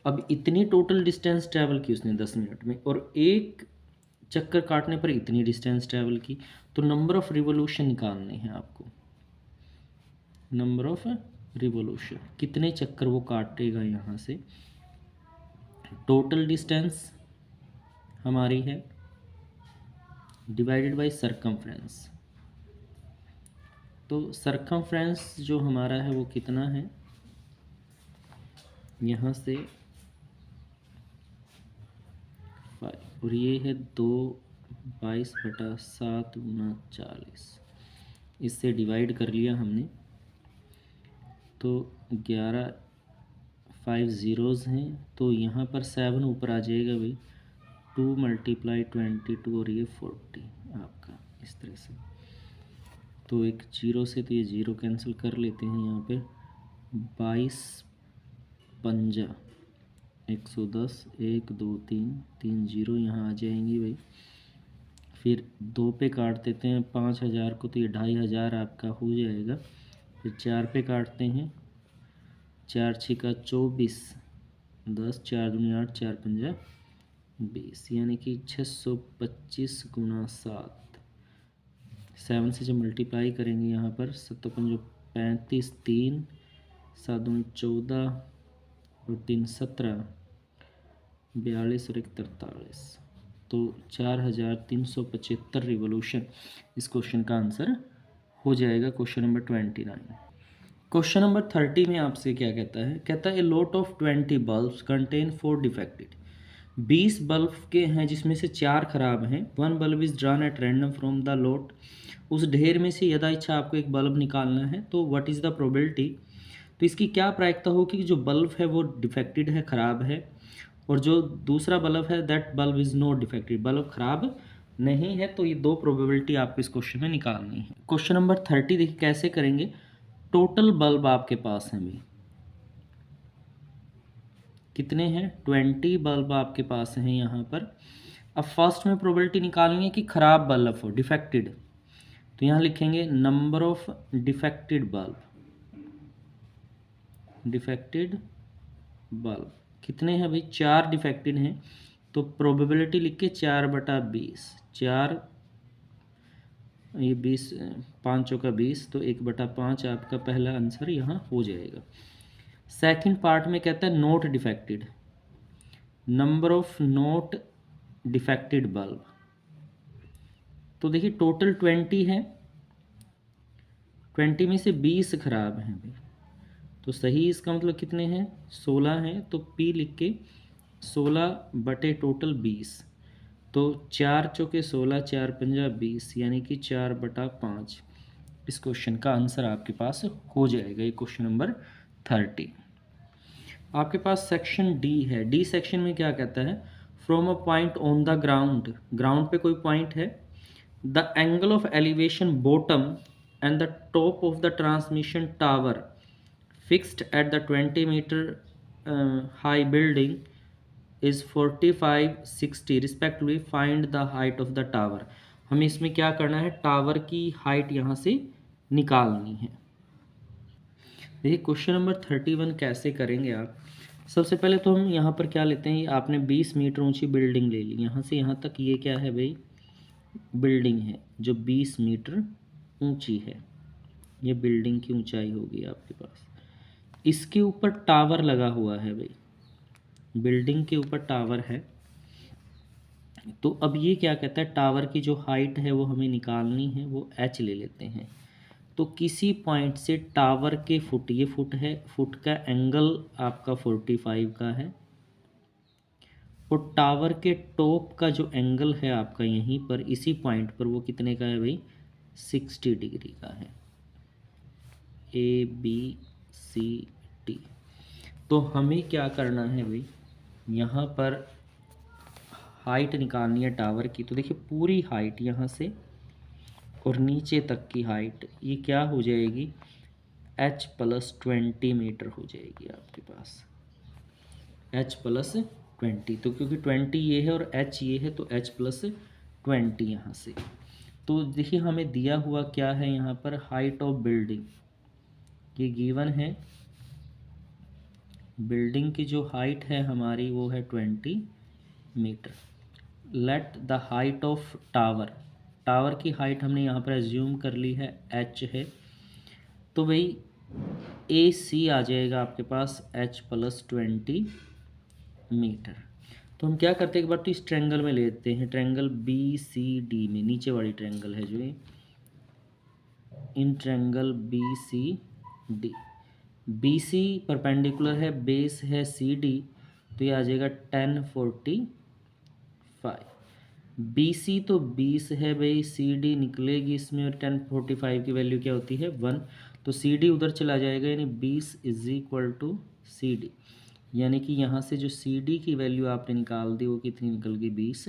A: अब इतनी टोटल डिस्टेंस ट्रैवल की उसने 10 मिनट में, और एक चक्कर काटने पर इतनी डिस्टेंस ट्रैवल की, तो नंबर ऑफ़ रिवोल्यूशन निकालने हैं आपको। नंबर ऑफ़ रिवोल्यूशन, कितने चक्कर वो काटेगा यहाँ से, टोटल डिस्टेंस हमारी है डिवाइडेड बाय सरकमफ्रेंस। तो सरकमफ्रेंस जो हमारा है वो कितना है, यहाँ से 5 और ये है 2 22/7 × 40, इससे डिवाइड कर लिया हमने, तो 11 5 ज़ीरोज़ हैं, तो यहाँ पर 7 ऊपर आ जाएगा भाई, 2 × 22 और ये 40 आपका, इस तरह से। तो एक जीरो से तो ये जीरो कैंसिल कर लेते हैं, यहाँ पे 22 पंजा 110, 1 2 3 जीरो यहाँ आ जाएंगी भाई, फिर 2 पे काट देते हैं 5000 को, तो ये 2500 आपका हो जाएगा। फिर 4 पे काटते हैं, 4 6 24, 10 4 दूनी 8, 4 पंजा 20, यानी कि 625 × 7, 7 से जब मल्टीप्लाई करेंगे यहाँ पर 7 पंजो 35, 3 7 दूनी 14 और 3 17, 42 और 1 43, तो 4375 रिवोल्यूशन इस क्वेश्चन का आंसर हो जाएगा, क्वेश्चन नंबर 29। क्वेश्चन नंबर 30 में आपसे क्या कहता है, कहता है a lot of 20 bulbs contain 4 defected, 20 bulb के हैं जिसमें से 4 खराब हैं। 1 bulb is drawn at random from the lot, उस ढेर में से यदा इच्छा आपको एक बल्ब निकालना है, तो व्हाट इज़ द प्रोबेबिलिटी, तो इसकी क्या प्रायिकता होगी कि जो बल्ब है वो डिफेक्टेड है, ख़राब है, और जो दूसरा बल्ब है that bulb is not defected, bulb ख़राब नहीं है। तो ये 2 प्रोबेबिलिटी आपको इस क्वेश्चन में निकालनी है। क्वेश्चन नंबर 30 देखिए कैसे करेंगे, टोटल बल्ब आपके पास हैं भाई, कितने हैं? 20 बल्ब आपके पास हैं यहाँ पर। अब फर्स्ट में प्रोबेबिलिटी निकालनी है कि ख़राब बल्ब हो, डिफेक्टेड। तो यहाँ लिखेंगे number of defected bulb, defected bulb कितने हैं भाई? 4 डिफेक्टेड हैं। तो प्रोबेबिलिटी लिख के 4/20, 4 ये 20, 5 चौका 20, तो 1/5 आपका पहला आंसर यहाँ हो जाएगा। सेकंड पार्ट में कहता है note defected, number of note defected bulb. तो देखिए टोटल 20 है, 20 में से 20 खराब हैं भाई, तो सही इसका मतलब कितने हैं? 16 हैं। तो P लिख के 16 बटे टोटल 20, तो 4 चौके 16, 4 पंजा 20, यानी कि 4/5 इस क्वेश्चन का आंसर आपके पास हो जाएगा। ये क्वेश्चन नंबर 30। आपके पास सेक्शन डी है। डी सेक्शन में क्या कहता है? From a point on the ground, ground पे कोई पॉइंट है, the angle of elevation bottom and the top of the transmission tower fixed at the 20 metre high building is 45-60 respectively, find the height of the tower. हमें इसमें क्या करना है? टावर की हाइट यहाँ से निकालनी है। देखिए क्वेश्चन नंबर 31 कैसे करेंगे आप? सबसे पहले तो हम यहाँ पर क्या लेते हैं, आपने 20 मीटर ऊंची बिल्डिंग ले ली, यहाँ से यहाँ तक ये क्या है भाई? बिल्डिंग है जो 20 मीटर ऊंची है, ये बिल्डिंग की ऊंचाई होगी आपके पास। इसके ऊपर टावर लगा हुआ है भाई, बिल्डिंग के ऊपर टावर है। तो अब ये क्या कहता है? टावर की जो हाइट है वो हमें निकालनी है, वो h ले लेते हैं। तो किसी पॉइंट से टावर के फुट, ये फुट है, फुट का एंगल आपका 45 का है, और टावर के टॉप का जो एंगल है आपका यहीं पर इसी पॉइंट पर, वो कितने का है भाई? 60 डिग्री का है। ABCD। तो हमें क्या करना है भाई? यहाँ पर हाइट निकालनी है टावर की। तो देखिए पूरी हाइट यहाँ से और नीचे तक की हाइट ये क्या हो जाएगी? h+20 मीटर हो जाएगी आपके पास, h+20। तो क्योंकि 20 ये है और h ये है, तो h+20 यहाँ से। तो देखिए हमें दिया हुआ क्या है यहाँ पर? हाइट ऑफ बिल्डिंग, ये गिवन है। बिल्डिंग की जो हाइट है हमारी वो है 20 metre. Let the height of tower, tower की हाइट हमने यहाँ पर एज्यूम कर ली है h है। तो भाई AC आ जाएगा आपके पास h+20 मीटर। तो हम क्या करते हैं, एक बार तो इस ट्रायंगल में लेते हैं, ट्रायंगल BCD में, नीचे वाली ट्रायंगल है जो ये, in triangle BCD, BC perpendicular है, बेस है CD, तो ये आ जाएगा 1045। BC तो 20 है भाई, CD निकलेगी इसमें, और 1045 की वैल्यू क्या होती है? 1। तो CD उधर चला जाएगा, यानी 20 = CD, यानी कि यहाँ से जो CD की वैल्यू आपने निकाल दी वो कितनी निकल गई? 20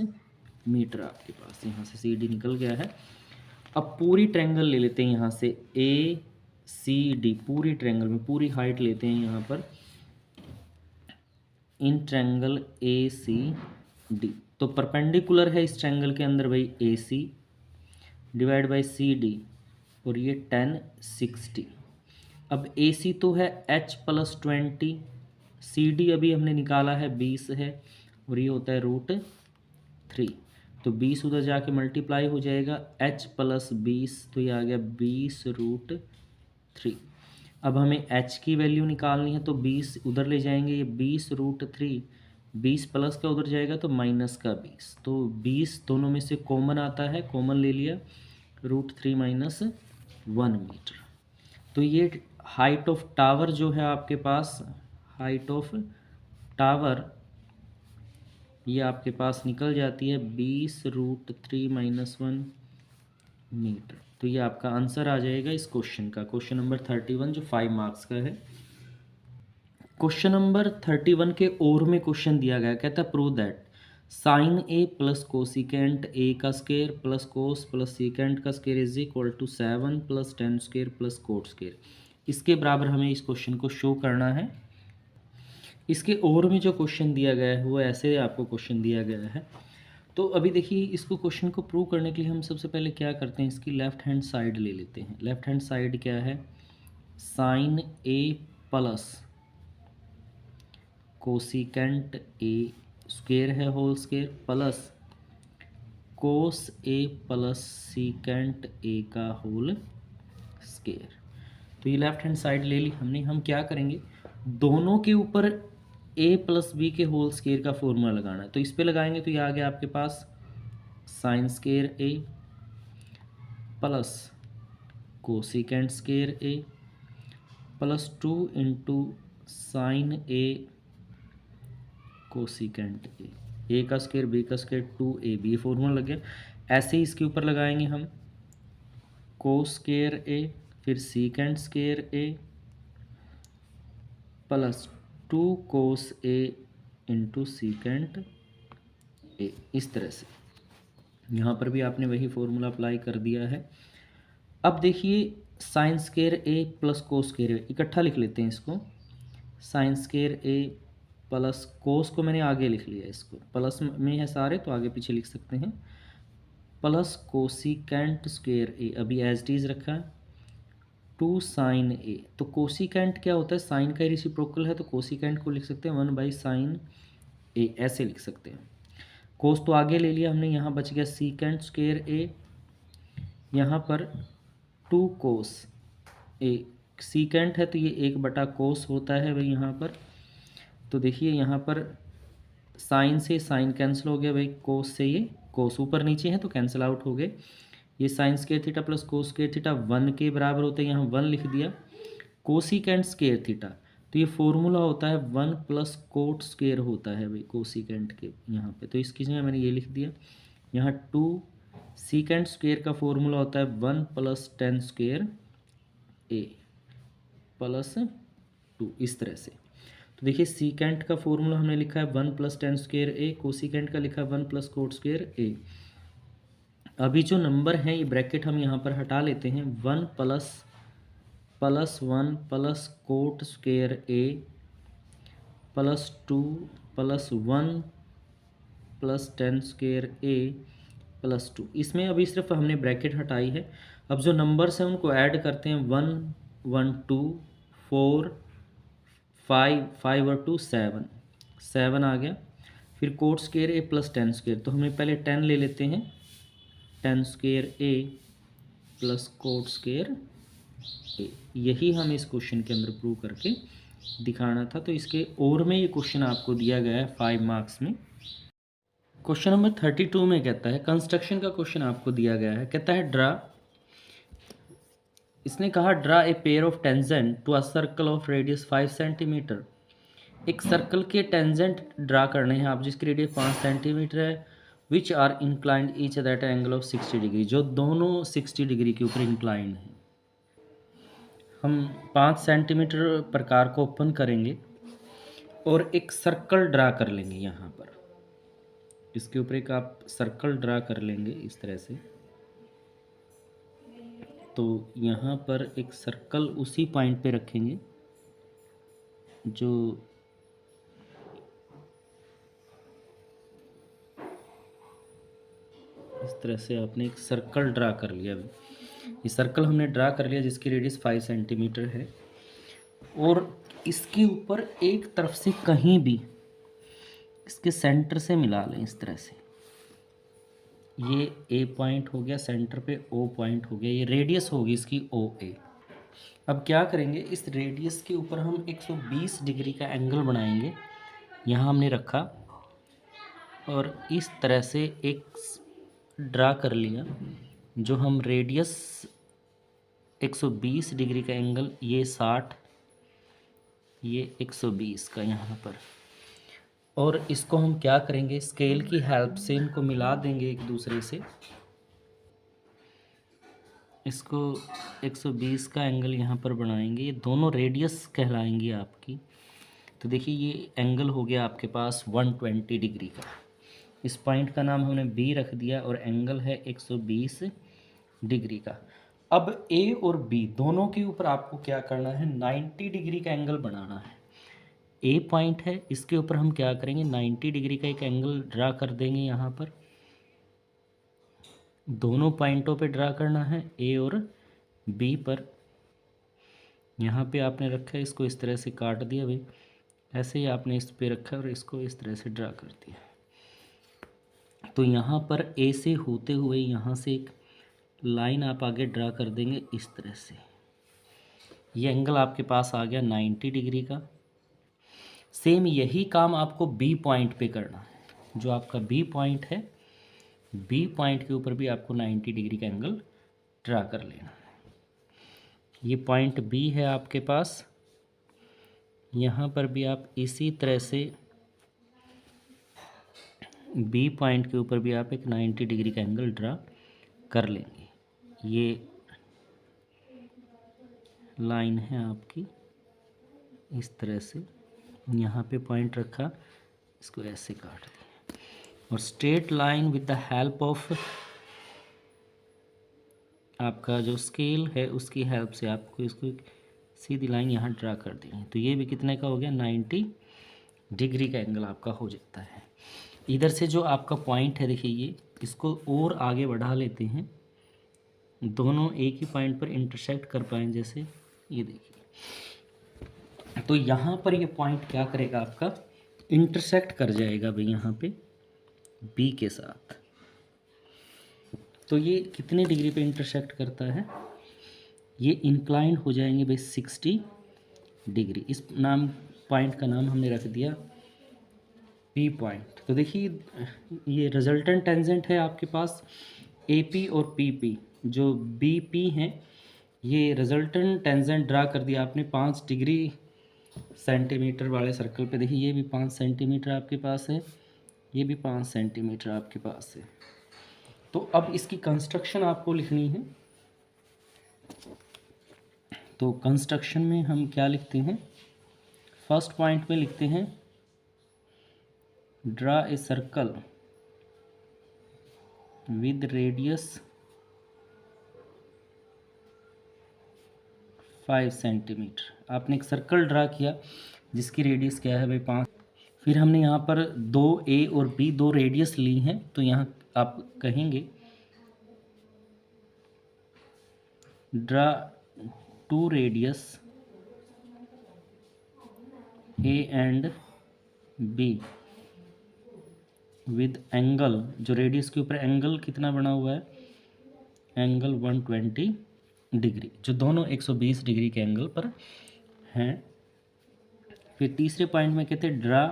A: मीटर आपके पास। यहाँ से CD निकल गया है। अब पूरी ट्रायंगल ले लेते हैं यहाँ से ACD, पूरी ट्रायंगल में पूरी हाइट लेते हैं यहाँ पर, इन ट्रायंगल ACD। तो परपेंडिकुलर है इस ट्रायंगल के अंदर भाई AC डिवाइड बाई CD, और ये 1060। अब AC तो है h+20, CD अभी हमने निकाला है 20 है, और ये होता है √3। तो 20 उधर जाके मल्टीप्लाई हो जाएगा, h+20, तो ये आ गया 20√3। अब हमें h की वैल्यू निकालनी है, तो 20 उधर ले जाएंगे, ये 20√3, 20 प्लस का उधर जाएगा तो माइनस का 20, तो 20 दोनों में से कॉमन आता है, कॉमन ले लिया, √3 - 1 मीटर। तो ये हाइट ऑफ टावर जो है आपके पास, हाइट ऑफ टावर ये आपके पास निकल जाती है 20√3 - 1 मीटर। तो ये आपका आंसर आ जाएगा इस क्वेश्चन का, क्वेश्चन नंबर 31 जो 5 मार्क्स का है। क्वेश्चन नंबर 31 के और में क्वेश्चन दिया गया, कहता है prove that sin A + cosecant A का square plus cos plus secant का square is equal to 7 + tan² + cot²। इसके बराबर हमें इस क्वेश्चन को शो करना है। इसके ओवर में जो क्वेश्चन दिया गया है वो ऐसे आपको क्वेश्चन दिया गया है। तो अभी देखिए इसको क्वेश्चन को प्रूव करने के लिए हम सबसे पहले क्या करते हैं, इसकी लेफ़्ट हैंड साइड ले लेते हैं। लेफ़्ट हैंड साइड क्या है, sine A plus cosecant A square है whole square plus cos A plus secant A का होल स्क्वायर। तो ये लेफ्ट हैंड साइड ले ली हमने। हम क्या करेंगे, दोनों के ऊपर ए प्लस बी के होल स्क्वायर का फॉर्मूला लगाना है। तो इस पे लगाएंगे तो ये आ गया आपके पास sine square A plus cosecant square A plus 2 into sine A cosecant A का स्क्वायर बी का स्क्वायर 2 AB फॉर्मूला लग गया। ऐसे ही इसके ऊपर लगाएंगे हम कोस स्क्वायर ए फिर secant square A plus 2 cos A into secant A. इस तरह से यहाँ पर भी आपने वही फॉर्मूला अप्लाई कर दिया है। अब देखिए sign square A plus cos square ए इकट्ठा लिख लेते हैं इसको। Sign square A plus cos को मैंने आगे लिख लिया, इसको प्लस में है सारे तो आगे पीछे लिख सकते हैं, प्लस कोसिकेंट स्क्वायर ए अभी एज इट इज़ रखा है 2 साइन ए। तो कोसिकेंट क्या होता है, साइन का रेसिप्रोकल है तो कोसिकेंट को लिख सकते हैं 1/sin ए, ऐसे लिख सकते हैं। कोस तो आगे ले लिया हमने, यहाँ बच गया सीकेंट स्क्वायर ए, यहाँ पर 2 कोस ए, सीकेंट है तो ये 1 कोस होता है भाई यहाँ पर। तो देखिए यहाँ पर साइन से साइन कैंसिल हो गया भाई, कोस से ये कोस ऊपर नीचे है तो कैंसिल आउट हो गए। ये sign square theta plus cos square theta 1 के बराबर होता है, यहाँ 1 लिख दिया। कोसिकेंट स्क्वायर थीटा तो ये फॉर्मूला होता है 1 प्लस कोट स्क्वायर होता है भाई कोसिकेंट के यहाँ पे, तो इसकी जगह मैंने ये लिख दिया। यहाँ 2 सीकेंट स्क्वायर का फॉर्मूला होता है 1 plus tan square A plus 2, इस तरह से। तो देखिए सीकेंट का फॉर्मूला हमने लिखा है 1 प्लस टेन स्क्वायर ए, कोसिकेंट का लिखा है 1 प्लस कोट स्क्वायर ए। अभी जो नंबर है ये ब्रैकेट हम यहाँ पर हटा लेते हैं, 1 plus 1 plus cot square A plus 2 plus 1 plus tan square A plus 2। इसमें अभी सिर्फ हमने ब्रैकेट हटाई है। अब जो नंबर्स हैं उनको ऐड करते हैं, 1 1 2 4 5 5 और 2 7 7 आ गया। फिर coat square A plus tan square, तो हमें पहले 10 ले लेते हैं, ten square A plus cot square ए। यही हम इस क्वेश्चन के अंदर प्रूव करके दिखाना था। तो इसके और में ये क्वेश्चन आपको दिया गया है 5 मार्क्स में। क्वेश्चन नंबर 32 में कहता है, कंस्ट्रक्शन का क्वेश्चन आपको दिया गया है, कहता है ड्रा, इसने कहा draw a pair of tangent to a circle of radius 5 centimetre. एक सर्कल के टेंजेंट ड्रा करने हैं आप जिसकी रेडियस 5 सेंटीमीटर है, which are inclined each at at angle of 60 degree, जो दोनों 60 डिग्री के ऊपर इंक्लाइंड हैं। हम 5 सेंटीमीटर प्रकार को ओपन करेंगे और एक सर्कल ड्रा कर लेंगे। यहाँ पर इसके ऊपर एक आप सर्कल ड्रा कर लेंगे इस तरह से। तो यहाँ पर एक सर्कल उसी पॉइंट पे रखेंगे जो इस तरह से आपने एक सर्कल ड्रा कर लिया। ये सर्कल हमने ड्रा कर लिया जिसकी रेडियस 5 सेंटीमीटर है, और इसके ऊपर एक तरफ से कहीं भी इसके सेंटर से मिला लें इस तरह से। ये ए पॉइंट हो गया, सेंटर पे ओ पॉइंट हो गया, ये रेडियस होगी इसकी ओ ए। अब क्या करेंगे, इस रेडियस के ऊपर हम 120 डिग्री का एंगल बनाएंगे। यहाँ हमने रखा और इस तरह से एक ड्रा कर लिया, जो हम रेडियस 120 डिग्री का एंगल, ये 60, ये 120 का यहाँ पर, और इसको हम क्या करेंगे, स्केल की हेल्प से इनको मिला देंगे एक दूसरे से। इसको 120 का एंगल यहाँ पर बनाएंगे, ये दोनों रेडियस कहलाएंगी आपकी। तो देखिए ये एंगल हो गया आपके पास 120 डिग्री का। इस पॉइंट का नाम हमने बी रख दिया और एंगल है 120 डिग्री का। अब ए और बी दोनों के ऊपर आपको क्या करना है, 90 डिग्री का एंगल बनाना है। ए पॉइंट है, इसके ऊपर हम क्या करेंगे, 90 डिग्री का एक एंगल ड्रा कर देंगे। यहाँ पर दोनों पॉइंटों पे ड्रा करना है, ए और बी पर। यहाँ पे आपने रखा है, इसको इस तरह से काट दिया भाई, ऐसे ही आपने इस पे रखा और इसको इस तरह से ड्रा कर दिया। तो यहाँ पर ए से होते हुए यहाँ से एक लाइन आप आगे ड्रा कर देंगे इस तरह से। ये एंगल आपके पास आ गया 90 डिग्री का। सेम यही काम आपको बी पॉइंट पे करना है। जो आपका बी पॉइंट है, बी पॉइंट के ऊपर भी आपको 90 डिग्री का एंगल ड्रा कर लेना है। ये पॉइंट बी है आपके पास, यहाँ पर भी आप इसी तरह से बी पॉइंट के ऊपर भी आप एक 90 डिग्री का एंगल ड्रा कर लेंगे। ये लाइन है आपकी, इस तरह से यहाँ पे पॉइंट रखा, इसको ऐसे काट दिया और straight line with the help of आपका जो स्केल है उसकी हेल्प से आपको इसको एक सीधी लाइन यहाँ ड्रा कर देनी। तो ये भी कितने का हो गया, 90 डिग्री का एंगल आपका हो जाता है। इधर से जो आपका पॉइंट है देखिए, ये इसको और आगे बढ़ा लेते हैं, दोनों एक ही पॉइंट पर इंटरसेक्ट कर पाएँ। जैसे ये देखिए, तो यहाँ पर ये पॉइंट क्या करेगा, आपका इंटरसेक्ट कर जाएगा भाई यहाँ पे बी के साथ। तो ये कितने डिग्री पे इंटरसेक्ट करता है, ये इंक्लाइन हो जाएंगे भाई 60 डिग्री। इस पॉइंट का नाम हमने रख दिया पी पॉइंट। तो देखिए ये रिजल्टेंट टेंजेंट है आपके पास ए पी और पी पी। जो बी पी हैं ये रिजल्टेंट टेंजेंट ड्रा कर दिया आपने 5 डिग्री सेंटीमीटर वाले सर्कल पे। देखिए ये भी 5 सेंटीमीटर आपके पास है, ये भी 5 सेंटीमीटर आपके पास है। तो अब इसकी कंस्ट्रक्शन आपको लिखनी है। तो कंस्ट्रक्शन में हम क्या लिखते हैं, फर्स्ट पॉइंट में लिखते हैं draw a circle with radius 5 centimetre. आपने एक सर्कल ड्रा किया जिसकी रेडियस क्या है भाई 5। फिर हमने यहाँ पर 2 ए और बी दो रेडियस ली हैं, तो यहाँ आप कहेंगे draw 2 radius A and be with angle. जो रेडियस के ऊपर एंगल कितना बना हुआ है, एंगल 120 डिग्री, जो दोनों 120 डिग्री के एंगल पर हैं। फिर तीसरे पॉइंट में कहते हैं draw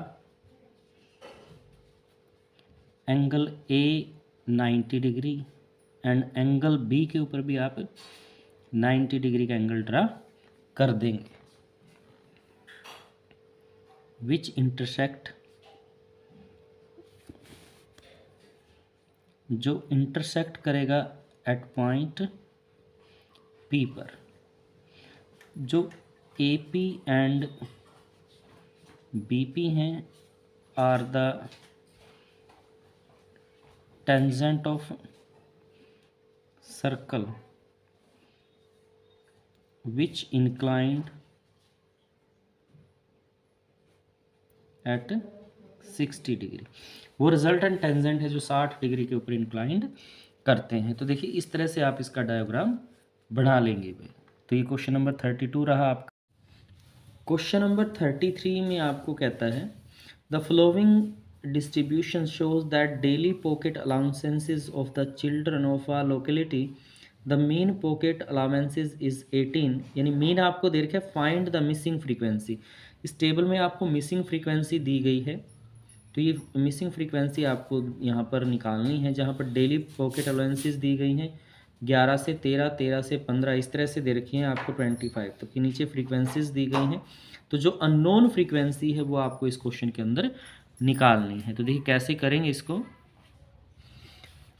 A: angle A 90 degree and angle B के ऊपर भी आप 90 डिग्री का एंगल ड्रा कर देंगे, विच इंटरसेक्ट, जो इंटरसेक्ट करेगा एट पॉइंट पी पर। जो A P and B P हैं are the tangent of circle which inclined at 60 degree. वो रिजल्टेंट टेंजेंट है जो 60 डिग्री के ऊपर इंक्लाइंड करते हैं। तो देखिए इस तरह से आप इसका डायग्राम बना लेंगे भाई। तो ये क्वेश्चन नंबर 32 रहा आपका। क्वेश्चन नंबर 33 में आपको कहता है the following distribution shows that daily pocket allowances of the children of a locality the mean pocket allowances is 18। यानी मीन आपको दे रखा है, फाइंड द मिसिंग फ्रीक्वेंसी। इस टेबल में आपको मिसिंग फ्रीक्वेंसी दी गई है, तो ये मिसिंग फ्रीक्वेंसी आपको यहाँ पर निकालनी है। जहाँ पर डेली पॉकेट अलाउंसेस दी गई हैं 11 से 13, 13 से 15, इस तरह से दे रखी हैं आपको 25 तक की नीचे फ्रीक्वेंसीज दी गई हैं। तो जो अननोन फ्रीक्वेंसी है वो आपको इस क्वेश्चन के अंदर निकालनी है। तो देखिए कैसे करेंगे इसको।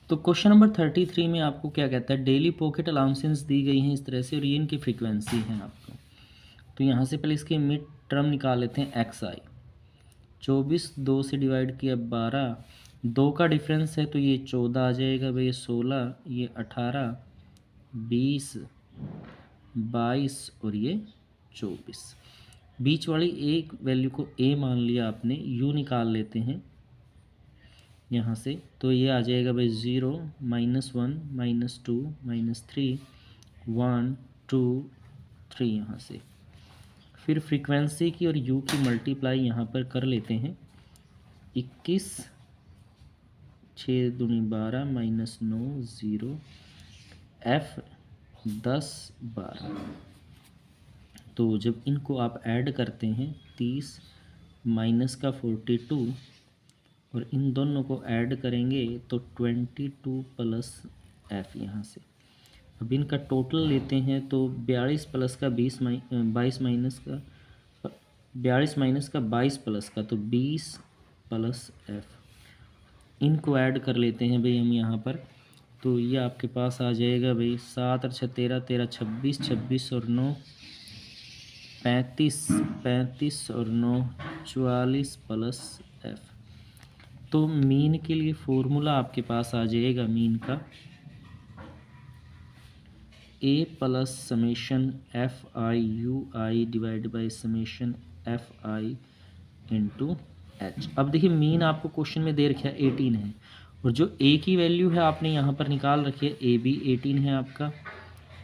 A: तो क्वेश्चन नंबर 33 में आपको क्या कहता है, डेली पॉकेट अलाउंसेस दी गई हैं इस तरह से और ये इनकी फ्रीक्वेंसी है आपको। तो यहाँ से पहले इसके मिड टर्म निकाल लेते हैं एक्स आई। 24 2 से डिवाइड किया 12, 2 का डिफरेंस है तो ये 14 आ जाएगा भाई, 16, ये 18, 20, 22 और ये 24। बीच वाली एक वैल्यू को a मान लिया आपने, u निकाल लेते हैं यहाँ से, तो ये आ जाएगा भाई 0, -1, -2, -3, 1, 2, 3 यहाँ से। फिर फ्रीक्वेंसी की और u की मल्टीप्लाई यहाँ पर कर लेते हैं। 21, 6 दूनी 12, -9, 0, f 10, 12। तो जब इनको आप ऐड करते हैं 30 माइनस का 42 और इन दोनों को ऐड करेंगे तो 22 प्लस f यहाँ से। अब इनका टोटल लेते हैं तो 42 प्लस का 22 माइनस का 42 माइनस का 22 प्लस का, तो 20 प्लस f। इनको ऐड कर लेते हैं भाई हम यहाँ पर, तो ये आपके पास आ जाएगा भाई 7 और 6 13, 13 26, 26 और 9 35, 35 और 9 44 प्लस f। तो मीन के लिए फॉर्मूला आपके पास आ जाएगा मीन का a plus summation F I you I divide by summation F I into H. अब देखिए मीन आपको क्वेश्चन में दे रखा है 18 है, और जो a की वैल्यू है आपने यहाँ पर निकाल रखी है, a भी 18 है आपका।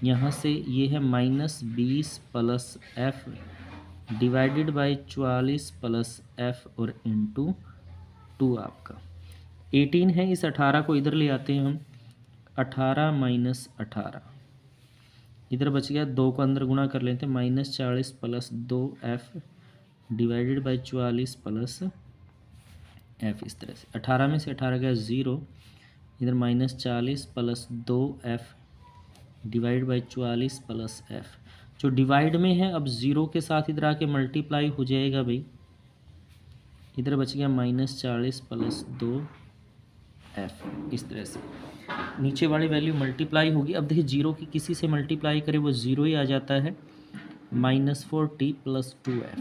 A: यहाँ से ये है -20 plus F divided by 44 plus F और इंटू 2 आपका 18 है। इस 18 को इधर ले आते हैं हम, 18 माइनस 18 इधर बच गया, 2 को अंदर गुणा कर लेते हैं, -40 plus 2f divided by 44 plus f। इस तरह से 18 में से 18 गया 0, इधर -40 plus 2f divide by 44 plus f। जो डिवाइड में है अब 0 के साथ इधर आके मल्टीप्लाई हो जाएगा भाई, इधर बच गया -40 प्लस 2f। इस तरह से नीचे वाली वैल्यू मल्टीप्लाई होगी। अब देखिए 0 की किसी से मल्टीप्लाई करें वो 0 ही आ जाता है, -40 प्लस 2f।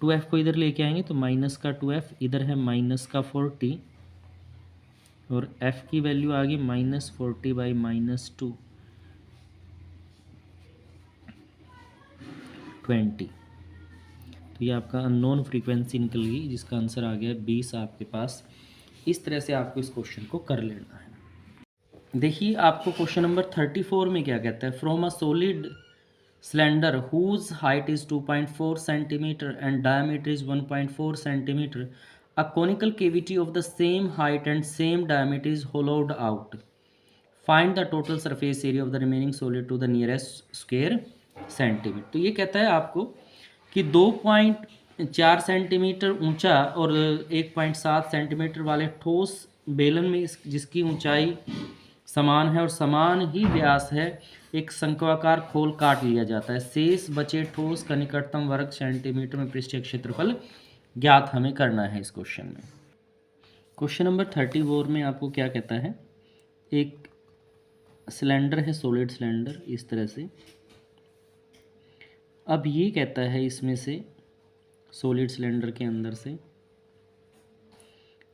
A: 2f को इधर लेके आएंगे तो माइनस का 2f, इधर है माइनस का 40 और f की वैल्यू आ गई -40 बाई -2 20। तो ये आपका अननोन फ्रीक्वेंसी निकल गई जिसका आंसर आ गया 20 आपके पास। इस तरह से आपको इस क्वेश्चन को कर लेना है। देखिए आपको क्वेश्चन नंबर 34 में क्या कहता है, from a solid cylinder whose height is 2.4 centimetre and diameter is 1.4 centimetre, a conical cavity of the same height and same diameter is hollowed out, find the total surface area of the remaining solid to the nearest square centimetre. तो ये कहता है आपको कि 2.4 सेंटीमीटर ऊंचा और 1.7 सेंटीमीटर वाले ठोस बेलन में जिसकी ऊंचाई समान है और समान ही व्यास है, एक शंक्वाकार खोल काट लिया जाता है। शेष बचे ठोस का निकटतम वर्ग सेंटीमीटर में पृष्ठीय क्षेत्रफल ज्ञात हमें करना है इस क्वेश्चन में। क्वेश्चन नंबर 34 में आपको क्या कहता है, एक सिलेंडर है, सॉलिड सिलेंडर इस तरह से। अब ये कहता है इसमें से सॉलिड सिलेंडर के अंदर से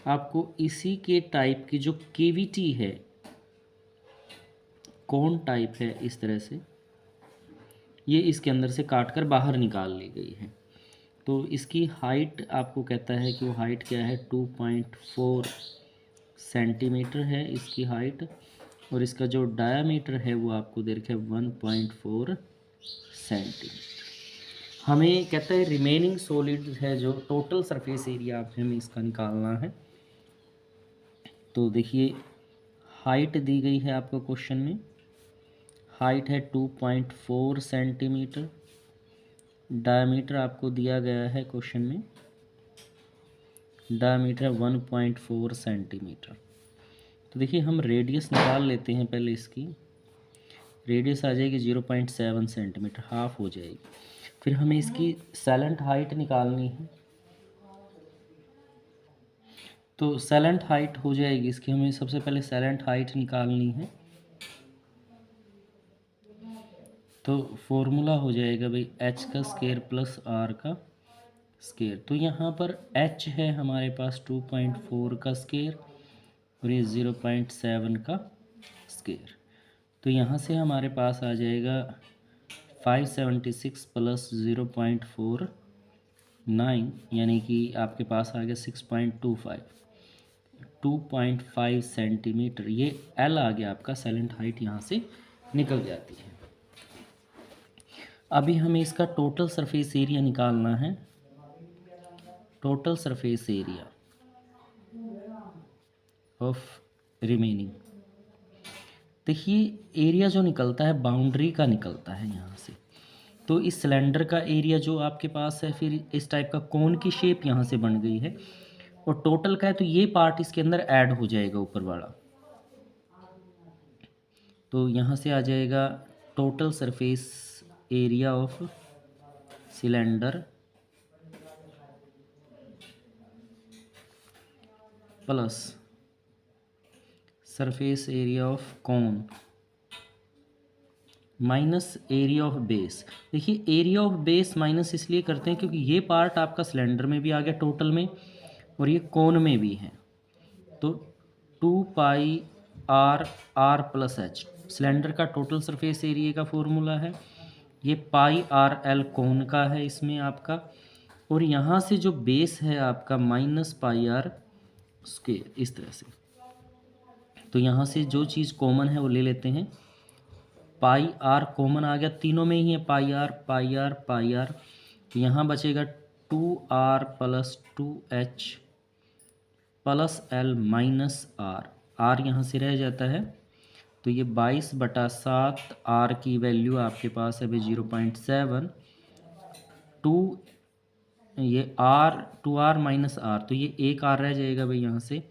A: आपको इसी के टाइप की जो केविटी है, कौन टाइप है इस तरह से, ये इसके अंदर से काट कर बाहर निकाल ली गई है। तो इसकी हाइट आपको कहता है कि वो हाइट क्या है, 2.4 सेंटीमीटर है इसकी हाइट, और इसका जो डायामीटर है वो आपको दे रखा है 1.4 सेंटीमीटर। हमें कहता है रिमेनिंग सॉलिड है जो टोटल सरफेस एरिया आप हमें इसका निकालना है। तो देखिए हाइट दी गई है आपको क्वेश्चन में, हाइट है 2.4 सेंटीमीटर, डायमीटर आपको दिया गया है क्वेश्चन में, डायमीटर 1.4 सेंटीमीटर। तो देखिए हम रेडियस निकाल लेते हैं पहले, इसकी रेडियस आ जाएगी 0.7 सेंटीमीटर, हाफ हो जाएगी। फिर हमें इसकी सैलेंट हाइट निकालनी है, तो सैलेंट हाइट हो जाएगी इसकी, हमें सबसे पहले सैलेंट हाइट निकालनी है। तो फॉर्मूला हो जाएगा भाई h का स्क्वायर प्लस r का स्क्वायर। तो यहाँ पर h है हमारे पास 2.4 का स्क्वायर और ये 0.7 का स्क्वायर। तो यहाँ से हमारे पास आ जाएगा 576 प्लस 0.49, यानी कि आपके पास आ गया 2.5 सेंटीमीटर। ये एल आ गया आपका, साइलेंट हाइट यहाँ से निकल जाती है। अभी हमें इसका टोटल सरफेस एरिया निकालना है। Total surface area of remaining, देखिए एरिया जो निकलता है बाउंड्री का निकलता है यहाँ से। तो इस सिलेंडर का एरिया जो आपके पास है, फिर इस टाइप का कोन की शेप यहाँ से बन गई है, और टोटल का है तो ये पार्ट इसके अंदर ऐड हो जाएगा ऊपर वाला। तो यहाँ से आ जाएगा total surface area of cylinder plus surface area of cone minus area of base. देखिए एरिया ऑफ बेस माइनस इसलिए करते हैं क्योंकि ये पार्ट आपका सिलेंडर में भी आ गया टोटल में, और ये कोन में भी है। तो 2πr प्लस एच सिलेंडर का टोटल सरफेस एरिया का फॉर्मूला है, ये πrl कोन का है इसमें आपका, और यहाँ से जो बेस है आपका -πr स्क्वायर, इस तरह से। तो यहाँ से जो चीज़ कॉमन है वो ले लेते हैं। πr कॉमन आ गया, तीनों में ही है πr। तो यहाँ बचेगा 2r plus 2h plus l minus r यहाँ से रह जाता है। तो ये 22/7 r की वैल्यू आपके पास है भाई 0.7। ये r माइनस r, तो ये एक r रह जाएगा भाई यहाँ से।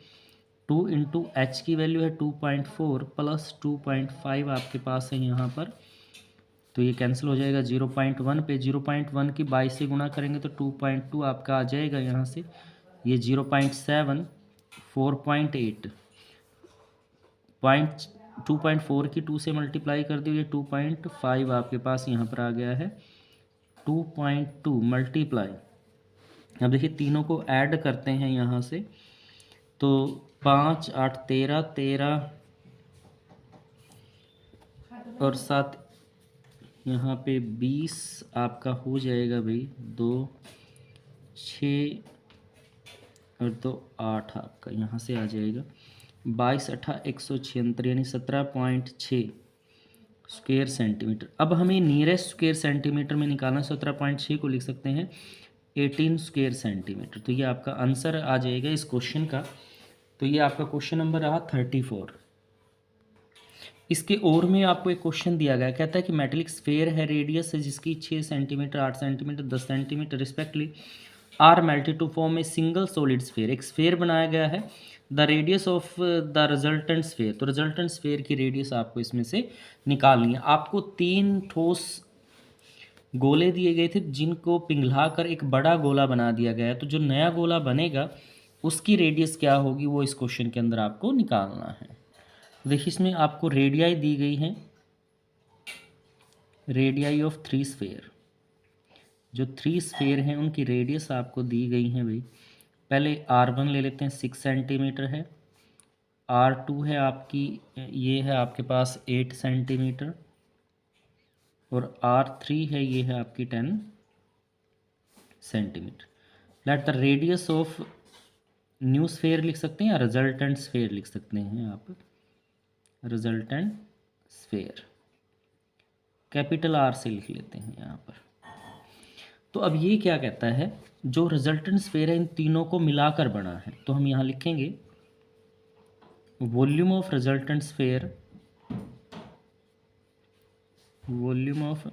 A: 2 इंटू एच की वैल्यू है 2.4 प्लस 2.5 आपके पास है यहाँ पर, तो ये कैंसिल हो जाएगा 0.1 पे। 0.1 की 22 से गुणा करेंगे तो 2.2 आपका आ जाएगा यहाँ से। ये 0.7 4.8 2.4 की 2 से मल्टीप्लाई कर दिए, 2.5 आपके पास यहाँ पर आ गया है। 2.2 मल्टीप्लाई, अब देखिए तीनों को ऐड करते हैं यहाँ से, तो 5 8 13 13 और 7 यहाँ पे 20 आपका हो जाएगा भाई। 2 6 और 2 8 आपका यहाँ से आ जाएगा। 22 8 176 यानी 17.6 स्क्वायर सेंटीमीटर। अब हमें नियरेस्ट स्क्वायर सेंटीमीटर में निकालना, 17.6 को लिख सकते हैं 18 स्क्वायर सेंटीमीटर। तो ये आपका आंसर आ जाएगा इस क्वेश्चन का। तो ये आपका क्वेश्चन नंबर रहा 34। इसके और में आपको एक क्वेश्चन दिया गया, कहता है कि मेटेलिक स्फेयर है, रेडियस है जिसकी 6 centimetre 8 centimetre 10 centimetre respectively are melted to form a single solid sphere. एक स्फेयर बनाया गया है, the radius of the resultant sphere. तो रिजल्टेंट स्फेयर की रेडियस आपको इसमें से निकालनी है। आपको 3 ठोस गोले दिए गए थे जिनको पिघलाकर एक बड़ा गोला बना दिया गया है। तो जो नया गोला बनेगा उसकी रेडियस क्या होगी वो इस क्वेश्चन के अंदर आपको निकालना है। देखिए इसमें आपको रेडियाई दी गई हैं, रेडियाई ऑफ 3 स्फेयर। जो 3 स्फेयर हैं उनकी रेडियस आपको दी गई हैं भाई। पहले R1 ले लेते हैं, 6 सेंटीमीटर है। R2 है आपकी, ये है आपके पास 8 सेंटीमीटर, और R3 है, ये है आपकी 10 centimetre. Let the radius of new sphere लिख सकते हैं या रिजल्टेंट स्फेयर लिख सकते हैं आप, रिजल्टेंट स्फेयर कैपिटल R से लिख लेते हैं यहाँ पर। तो अब ये क्या कहता है, जो रिजल्टेंट स्फेयर है इन तीनों को मिलाकर बना है। तो हम यहाँ लिखेंगे volume of resultant sphere, volume of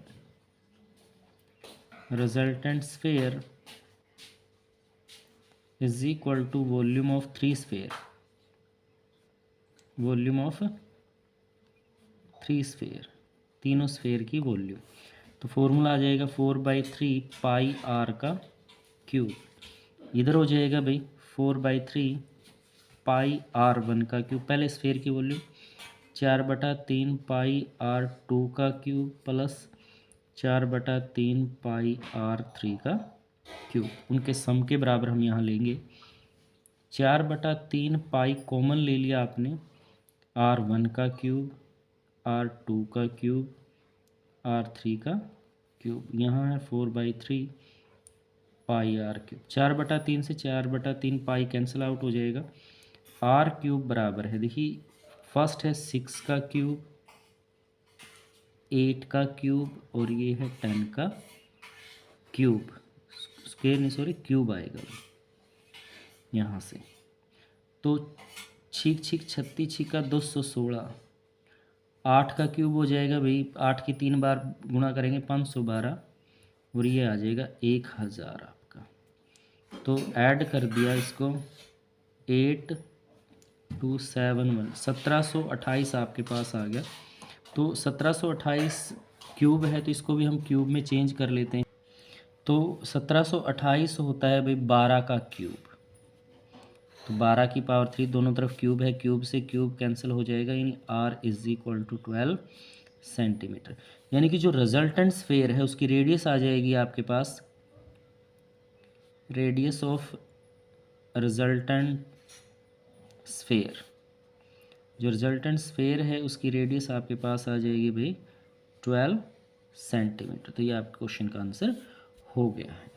A: resultant sphere is equal to volume of 3 sphere, volume of 3 sphere, तीनों स्फेयर की वॉल्यूम। तो फॉर्मूला आ जाएगा 4/3 पाई आर का क्यूब। इधर हो जाएगा भाई 4/3 पाई R1 का क्यूब, पहले स्फेयर की वॉल्यूम, 4/3 पाई R2 का क्यूब प्लस 4/3 पाई R3 का क्यूब। उनके सम के बराबर हम यहाँ लेंगे। 4/3 पाई कॉमन ले लिया आपने, R1 का क्यूब R2 का क्यूब, R3 का क्यूब, यहाँ है 4/3 पाई आर क्यूब। 4/3 से 4/3 पाई कैंसिल आउट हो जाएगा। आर क्यूब बराबर है, देखिए फर्स्ट है 6 का क्यूब, 8 का क्यूब और ये है 10 का क्यूब। स्क्वायर नहीं सॉरी क्यूब आएगा यहाँ से। तो छीक छीक 36 छिका 216, 8 का क्यूब हो जाएगा भाई, 8 की 3 बार गुणा करेंगे 512 और ये आ जाएगा 1000 आपका। तो ऐड कर दिया इसको 8271, 1728 आपके पास आ गया। तो 1728 क्यूब है तो इसको भी हम क्यूब में चेंज कर लेते हैं। तो 1728 होता है भाई 12 का क्यूब, तो 12 की पावर 3 दोनों तरफ क्यूब है, क्यूब से क्यूब कैंसिल हो जाएगा, यानी R = 12 सेंटीमीटर। यानी कि जो रिजल्टेंट स्फेयर है उसकी रेडियस आ जाएगी आपके पास, रेडियस ऑफ रिजल्टेंट स्फेयर, जो रिजल्टेंट स्फेयर है उसकी रेडियस आपके पास आ जाएगी भाई 12 सेंटीमीटर। तो ये आपके क्वेश्चन का आंसर हो गया है।